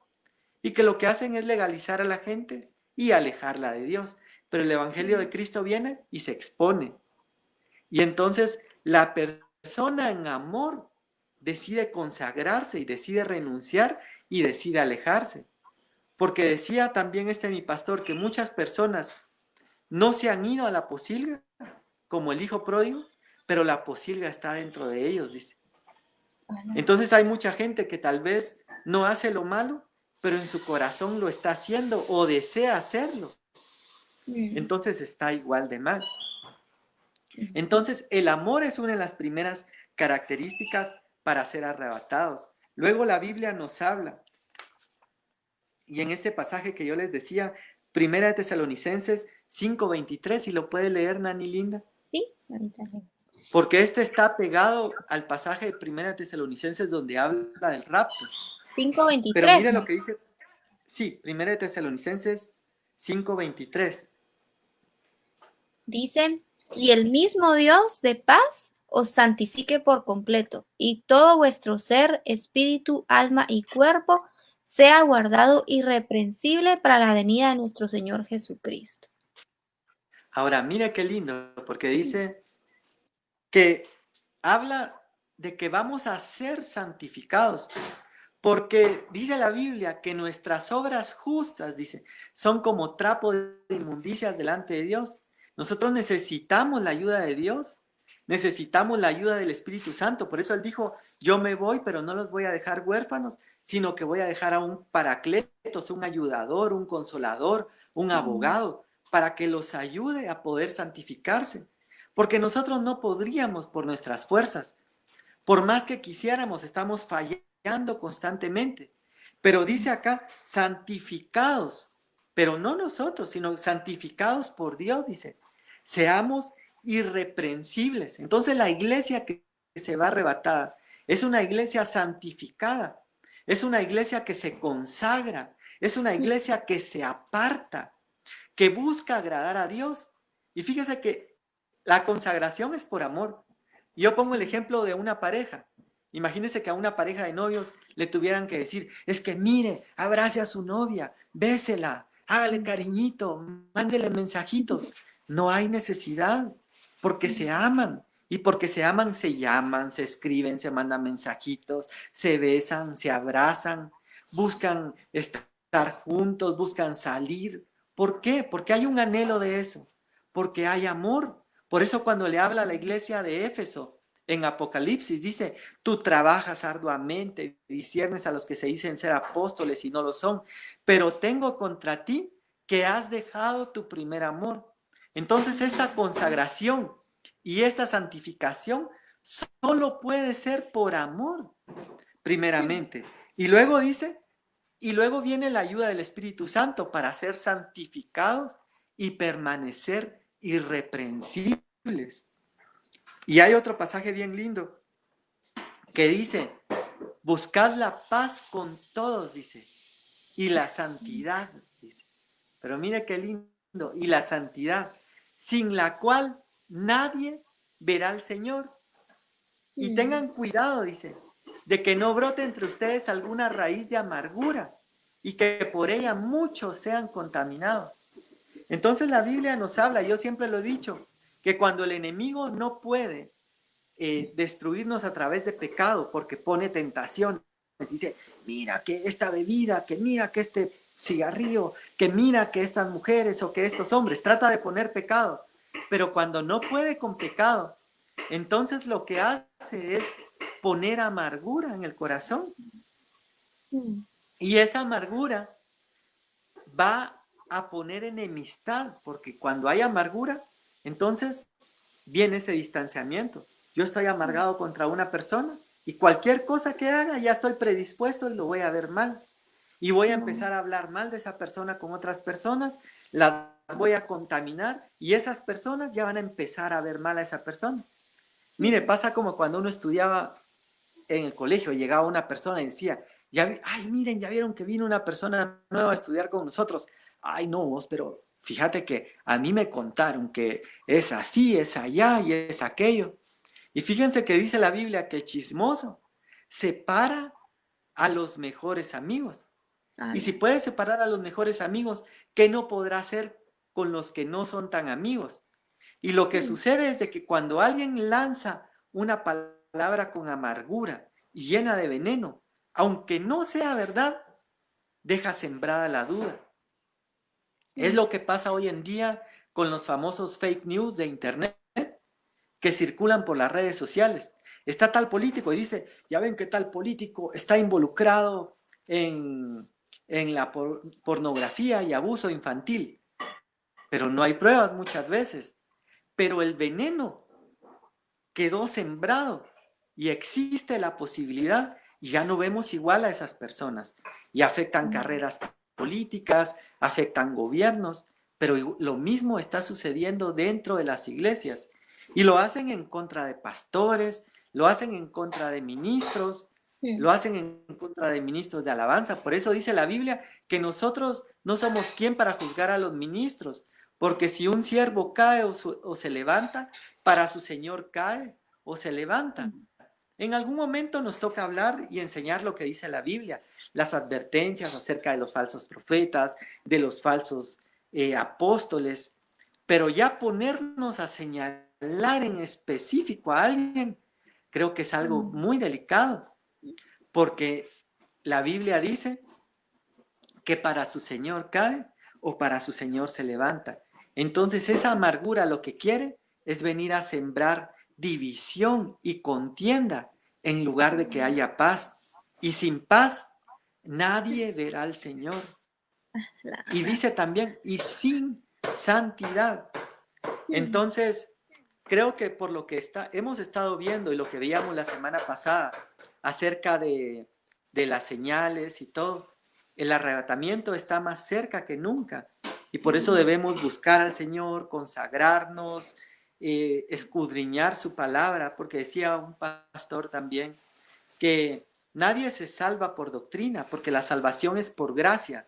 y que lo que hacen es legalizar a la gente y alejarla de Dios. Pero el evangelio de Cristo viene y se expone. Y entonces la persona en amor decide consagrarse y decide renunciar y decide alejarse. Porque decía también mi pastor que muchas personas no se han ido a la posilga como el hijo pródigo, pero la posilga está dentro de ellos, dice. Entonces hay mucha gente que tal vez no hace lo malo, pero en su corazón lo está haciendo o desea hacerlo. Entonces está igual de mal. Entonces el amor es una de las primeras características para ser arrebatados. Luego la Biblia nos habla, y en este pasaje que yo les decía, Primera de Tesalonicenses 5:23, si lo puede leer, Nani Linda. Sí, ahorita leemos. Porque este está pegado al pasaje de Primera de Tesalonicenses donde habla del rapto. 5:23. Pero mire lo que dice, sí, Primera de Tesalonicenses 5:23. Dice, y el mismo Dios de paz os santifique por completo, y todo vuestro ser, espíritu, alma y cuerpo sea guardado irreprensible para la venida de nuestro Señor Jesucristo. Ahora, mire qué lindo, porque dice que habla de que vamos a ser santificados, porque dice la Biblia que nuestras obras justas, dice, son como trapo de inmundicias delante de Dios. Nosotros necesitamos la ayuda de Dios, necesitamos la ayuda del Espíritu Santo. Por eso Él dijo, yo me voy, pero no los voy a dejar huérfanos, sino que voy a dejar a un paracletos, un ayudador, un consolador, un abogado, para que los ayude a poder santificarse. Porque nosotros no podríamos por nuestras fuerzas. Por más que quisiéramos, estamos fallando constantemente. Pero dice acá, santificados, pero no nosotros, sino santificados por Dios, dice. Seamos irreprensibles. Entonces la iglesia que se va arrebatada es una iglesia santificada, es una iglesia que se consagra, es una iglesia que se aparta, que busca agradar a Dios. Y fíjese que la consagración es por amor. Yo pongo el ejemplo de una pareja. Imagínense que a una pareja de novios le tuvieran que decir, es que mire, abrace a su novia, bésela, hágale cariñito, mándele mensajitos. No hay necesidad, porque se aman Y porque se aman, se llaman, se escriben, se mandan mensajitos, se besan, se abrazan, buscan estar juntos, buscan salir. ¿Por qué? Porque hay un anhelo de eso, porque hay amor. Por eso cuando le habla a la iglesia de Éfeso en Apocalipsis, dice, tú trabajas arduamente, disiernes a los que se dicen ser apóstoles y no lo son, pero tengo contra ti que has dejado tu primer amor. Entonces esta consagración y esta santificación solo puede ser por amor, primeramente. Y luego dice, y luego viene la ayuda del Espíritu Santo para ser santificados y permanecer irreprensibles. Y hay otro pasaje bien lindo que dice, buscad la paz con todos, dice, y la santidad, dice. Pero mire qué lindo, y la santidad, sin la cual nadie verá al Señor. Y tengan cuidado, dice, de que no brote entre ustedes alguna raíz de amargura y que por ella muchos sean contaminados. Entonces la Biblia nos habla, yo siempre lo he dicho, que cuando el enemigo no puede destruirnos a través de pecado porque pone tentaciones, dice, mira que esta bebida, que mira que este cigarrillo, que mira que estas mujeres o que estos hombres, trata de poner pecado, pero cuando no puede con pecado, entonces lo que hace es poner amargura en el corazón. Y esa amargura va a poner enemistad, porque cuando hay amargura, entonces viene ese distanciamiento. Yo estoy amargado contra una persona y cualquier cosa que haga ya estoy predispuesto y lo voy a ver mal. Y voy a empezar a hablar mal de esa persona con otras personas, las voy a contaminar y esas personas ya van a empezar a ver mal a esa persona. Mire, pasa como cuando uno estudiaba en el colegio, llegaba una persona y decía, ya, ay, miren, ya vieron que vino una persona nueva a estudiar con nosotros. Ay, no, vos, pero fíjate que a mí me contaron que es así, es allá y es aquello. Y fíjense que dice la Biblia que el chismoso separa a los mejores amigos. Y si puede separar a los mejores amigos, ¿qué no podrá hacer con los que no son tan amigos? Y lo que sucede es de que cuando alguien lanza una palabra con amargura y llena de veneno, aunque no sea verdad, deja sembrada la duda. Es lo que pasa hoy en día con los famosos fake news de internet que circulan por las redes sociales. Está tal político y dice, ya ven que tal político está involucrado en la pornografía y abuso infantil, pero no hay pruebas muchas veces. Pero el veneno quedó sembrado y existe la posibilidad y ya no vemos igual a esas personas y afectan carreras políticas, afectan gobiernos, pero lo mismo está sucediendo dentro de las iglesias y lo hacen en contra de pastores, lo hacen en contra de ministros, lo hacen en contra de ministros de alabanza. Por eso dice la Biblia que nosotros no somos quien para juzgar a los ministros, porque si un siervo cae o se levanta, para su Señor cae o se levanta. En algún momento nos toca hablar y enseñar lo que dice la Biblia, las advertencias acerca de los falsos profetas, de los falsos apóstoles, pero ya ponernos a señalar en específico a alguien, creo que es algo muy delicado, porque la Biblia dice que para su Señor cae o para su Señor se levanta. Entonces esa amargura lo que quiere es venir a sembrar división y contienda en lugar de que haya paz. Y sin paz nadie verá al Señor. Y dice también, y sin santidad. Entonces, creo que por lo que hemos estado viendo y lo que veíamos la semana pasada acerca de las señales y todo, el arrebatamiento está más cerca que nunca. Y por eso debemos buscar al Señor, consagrarnos, escudriñar su palabra, porque decía un pastor también que nadie se salva por doctrina, porque la salvación es por gracia,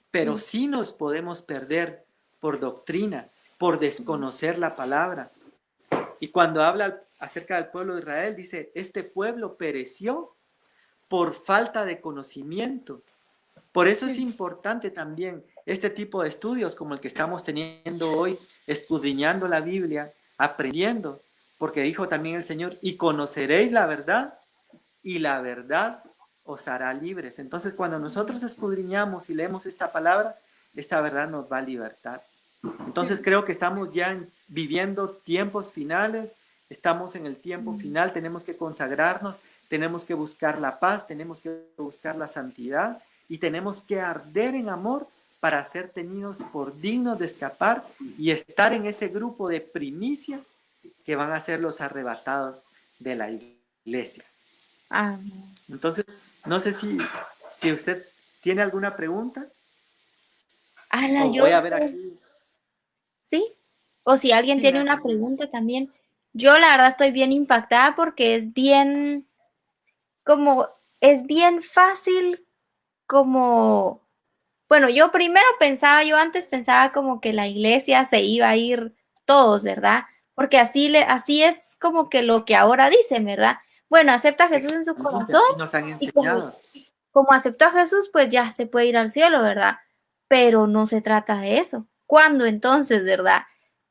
pero sí nos podemos perder por doctrina, por desconocer la palabra. Y cuando habla acerca del pueblo de Israel, dice, este pueblo pereció por falta de conocimiento. Por eso es importante también este tipo de estudios como el que estamos teniendo hoy, escudriñando la Biblia, aprendiendo, porque dijo también el Señor, y conoceréis la verdad, y la verdad os hará libres. Entonces, cuando nosotros escudriñamos y leemos esta palabra, esta verdad nos va a libertar. Entonces, creo que estamos ya viviendo tiempos finales, estamos en el tiempo final, tenemos que consagrarnos, tenemos que buscar la paz, tenemos que buscar la santidad y tenemos que arder en amor para ser tenidos por dignos de escapar y estar en ese grupo de primicia que van a ser los arrebatados de la iglesia. Amén. Entonces, no sé si usted tiene alguna pregunta Ala, o voy a ver aquí. sí. O si alguien Sí, tiene una pregunta también. Yo la verdad estoy bien impactada porque es bien, como, es bien fácil, como, bueno, yo antes pensaba como que la iglesia se iba a ir todos, ¿verdad? Porque así es como que lo que ahora dicen, ¿verdad? Bueno, acepta a Jesús en su exactamente, corazón así nos han y como, enseñado. como aceptó a Jesús, pues ya se puede ir al cielo, ¿verdad? Pero no se trata de eso. ¿Cuándo entonces, verdad?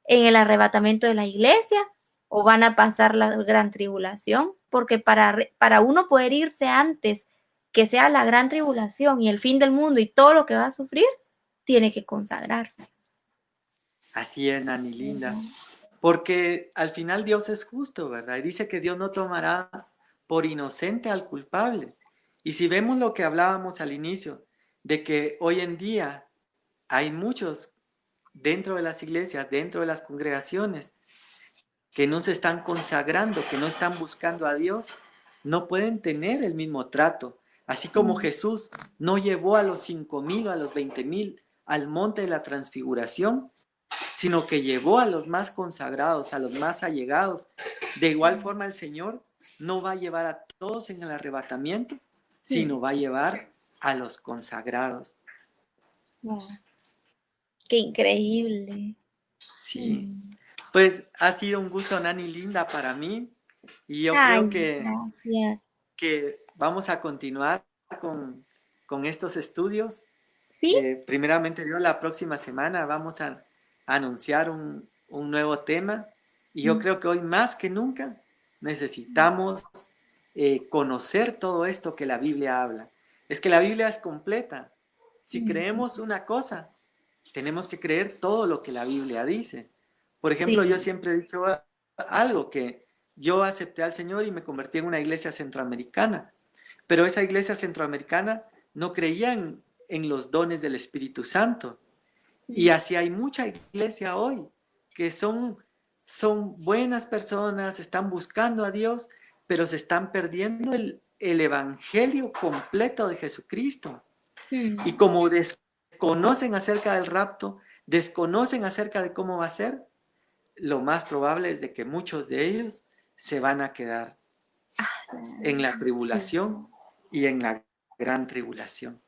¿En el arrebatamiento de la iglesia o van a pasar la gran tribulación? Porque para uno poder irse antes que sea la gran tribulación y el fin del mundo y todo lo que va a sufrir, tiene que consagrarse. Así es, Nani linda. ¿Verdad? Porque al final Dios es justo, ¿verdad? Y dice que Dios no tomará por inocente al culpable. Y si vemos lo que hablábamos al inicio, de que hoy en día hay muchos dentro de las iglesias, dentro de las congregaciones, que no se están consagrando, que no están buscando a Dios, no pueden tener el mismo trato. Así como Jesús no llevó a los 5,000 o a los 20,000 al monte de la transfiguración, sino que llevó a los más consagrados, a los más allegados. De igual forma el Señor no va a llevar a todos en el arrebatamiento, sino va a llevar a los consagrados. Wow, qué increíble. Sí, pues ha sido un gusto, Nani linda, para mí. Y yo Ay, creo gracias. que vamos a continuar con estos estudios. ¿Sí? Primeramente, Dios, la próxima semana vamos a anunciar un nuevo tema. Y yo creo que hoy más que nunca necesitamos conocer todo esto que la Biblia habla. Es que la Biblia es completa. Si creemos una cosa, tenemos que creer todo lo que la Biblia dice. Por ejemplo, yo Sí. siempre he dicho algo, que yo acepté al Señor y me convertí en una iglesia centroamericana, pero esa iglesia centroamericana no creía en los dones del Espíritu Santo. Y así hay mucha iglesia hoy que son buenas personas, están buscando a Dios, pero se están perdiendo el evangelio completo de Jesucristo. Y como desconocen acerca del rapto, desconocen acerca de cómo va a ser, lo más probable es de que muchos de ellos se van a quedar en la tribulación y en la gran tribulación.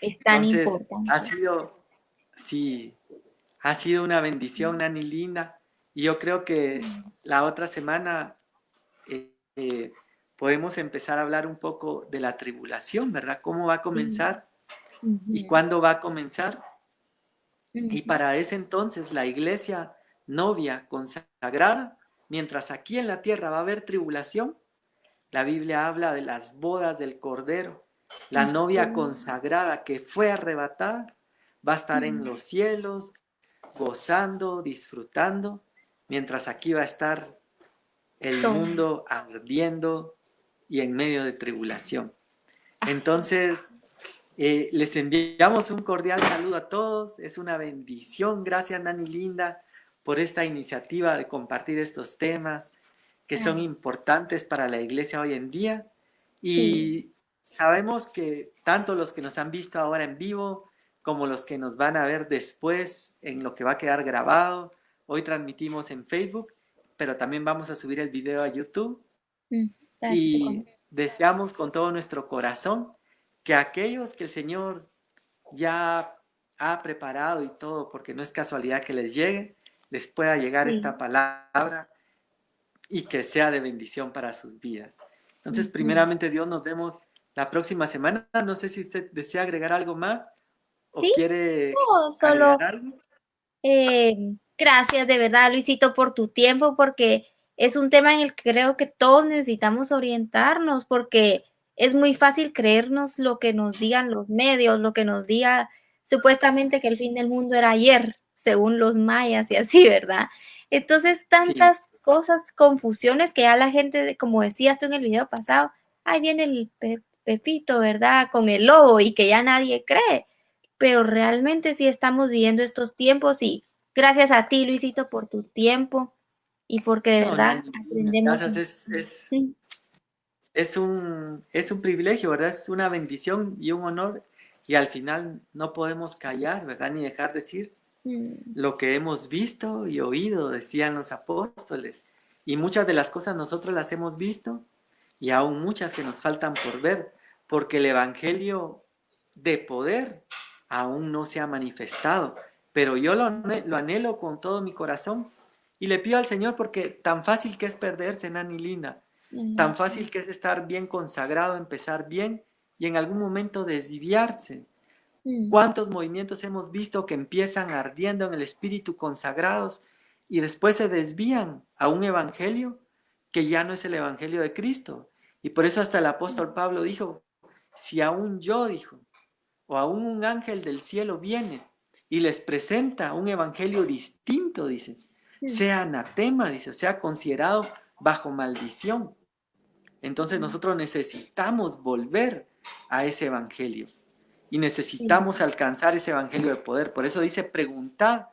Es tan Entonces, importante. sí, ha sido una bendición, Nani linda. Y yo creo que la otra semana eh, podemos empezar a hablar un poco de la tribulación, ¿verdad? ¿Cómo va a Sí. comenzar y Ujú, cuándo va a comenzar? Y ujú, para ese entonces la iglesia novia consagrada, mientras aquí en la tierra va a haber tribulación, la Biblia habla de las bodas del Cordero. La novia ujú, consagrada que fue arrebatada va a estar en los cielos, gozando, disfrutando, mientras aquí va a estar el todo. mundo ardiendo y en medio de tribulación. Ah, Entonces, les enviamos un cordial saludo a todos. Es una bendición. Gracias, Nani Linda, por esta iniciativa de compartir estos temas que son ay, importantes para la iglesia hoy en día. sí. Y sabemos que tanto los que nos han visto ahora en vivo como los que nos van a ver después en lo que va a quedar grabado, hoy transmitimos en Facebook, pero también vamos a subir el video a YouTube Mm, para que se y conecte. deseamos con todo nuestro corazón que aquellos que el Señor ya ha preparado y todo, porque no es casualidad que les llegue, les pueda llegar esta Sí. palabra y que sea de bendición para sus vidas. Entonces, Ujú. primeramente, Dios, nos vemos la próxima semana. No sé si usted desea agregar algo más o Sí, quiere no, agregar solo algo. eh, Gracias de verdad, Luisito, por tu tiempo, porque es un tema en el que creo que todos necesitamos orientarnos, porque es muy fácil creernos lo que nos digan los medios, lo que nos diga supuestamente que el fin del mundo era ayer, según los mayas y así, ¿verdad? Entonces, Sí, tantas cosas, confusiones que ya la gente, como decías tú en el video pasado, ahí viene el Pepito, ¿verdad? Con el lobo y que ya nadie cree, pero realmente sí estamos viviendo estos tiempos y gracias a ti, Luisito, por tu tiempo y porque de no, verdad Nani, aprendemos gracias, muchísimo. es un privilegio, ¿verdad? Es una bendición y un honor y al final no podemos callar, ¿verdad? Ni dejar decir Mm, lo que hemos visto y oído, decían los apóstoles. Y muchas de las cosas nosotros las hemos visto y aún muchas que nos faltan por ver, porque el Evangelio de poder aún no se ha manifestado. Pero yo lo anhelo con todo mi corazón y le pido al Señor porque tan fácil que es perderse, Nani Linda, tan sí. fácil que es estar bien consagrado, empezar bien y en algún momento desviarse. Mm, ¿Cuántos movimientos hemos visto que empiezan ardiendo en el espíritu consagrados y después se desvían a un evangelio que ya no es el evangelio de Cristo? Y por eso hasta el apóstol Pablo dijo, si aún yo, dijo, o aún un ángel del cielo viene y les presenta un evangelio distinto, dice, mm, sea anatema, dice, o sea considerado bajo maldición. Entonces mm, nosotros necesitamos volver a ese evangelio y sí, necesitamos alcanzar ese evangelio de poder. Por eso dice, preguntad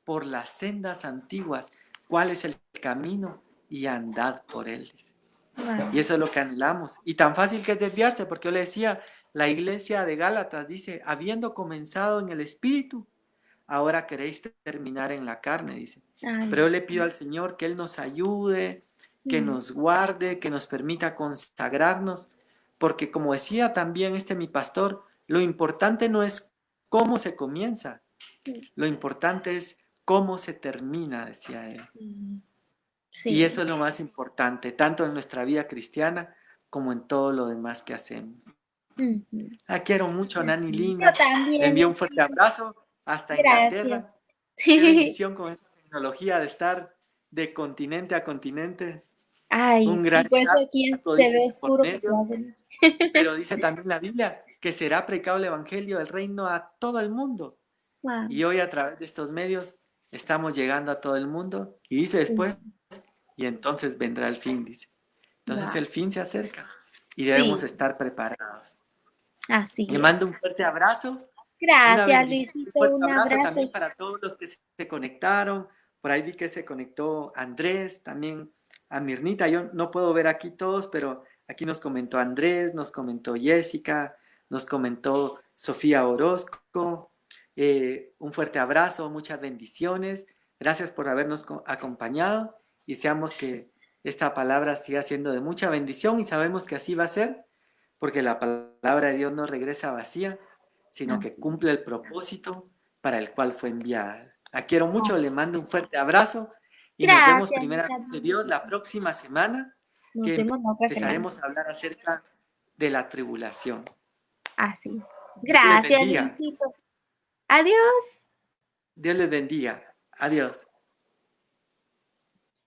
por las sendas antiguas, cuál es el camino y andad por él. Dice. wow, Y eso es lo que anhelamos. Y tan fácil que es desviarse, porque yo le decía, la iglesia de Gálatas dice, habiendo comenzado en el espíritu, ahora queréis terminar en la carne, dice. Pero ay, yo le pido al Señor que Él nos ayude, que mm, nos guarde, que nos permita consagrarnos, porque como decía también mi pastor, lo importante no es cómo se comienza, mm, lo importante es cómo se termina, decía él. mm, Y sí. eso es lo más importante, tanto en nuestra vida cristiana como en todo lo demás que hacemos. Ujú, Quiero mucho a Nani así. Yo Linda. Le también, envío un fuerte Luisito. abrazo hasta Gracias. Inglaterra. Qué bendición con esta tecnología de estar de continente a continente. Ay, Un sí, gran por eso aquí charco, se dice ve de por oscuro porque va medio. a ser. Pero dice también la Biblia que será predicado el Evangelio del Reino a todo el mundo. Wow, Y hoy a través de estos medios estamos llegando a todo el mundo. Y dice después, y entonces vendrá el fin, dice. Entonces wow, el fin se acerca y debemos sí, estar preparados. Le así mando un es. fuerte abrazo. Una Gracias, bendición, un Luisito, fuerte un abrazo abrazo. también para todos los que se conectaron. Por ahí vi que se conectó Andrés, también a Mirnita. Yo no puedo ver aquí todos, pero aquí nos comentó Andrés, nos comentó Jessica, nos comentó Sofía Orozco. Un fuerte abrazo, muchas bendiciones. Gracias por habernos acompañado y deseamos que esta palabra siga siendo de mucha bendición y sabemos que así va a ser, porque la palabra de Dios no regresa vacía, sino que Así, cumple el propósito para el cual fue enviada. La quiero mucho, le así. mando un fuerte abrazo y nos vemos Gracias, yo primeramente también. Dios la próxima semana Nos que vemos la otra semana. empezaremos a hablar acerca de la tribulación. Así. Dios les Gracias, bendiga. Luisito. Adiós. Dios les bendiga. Adiós.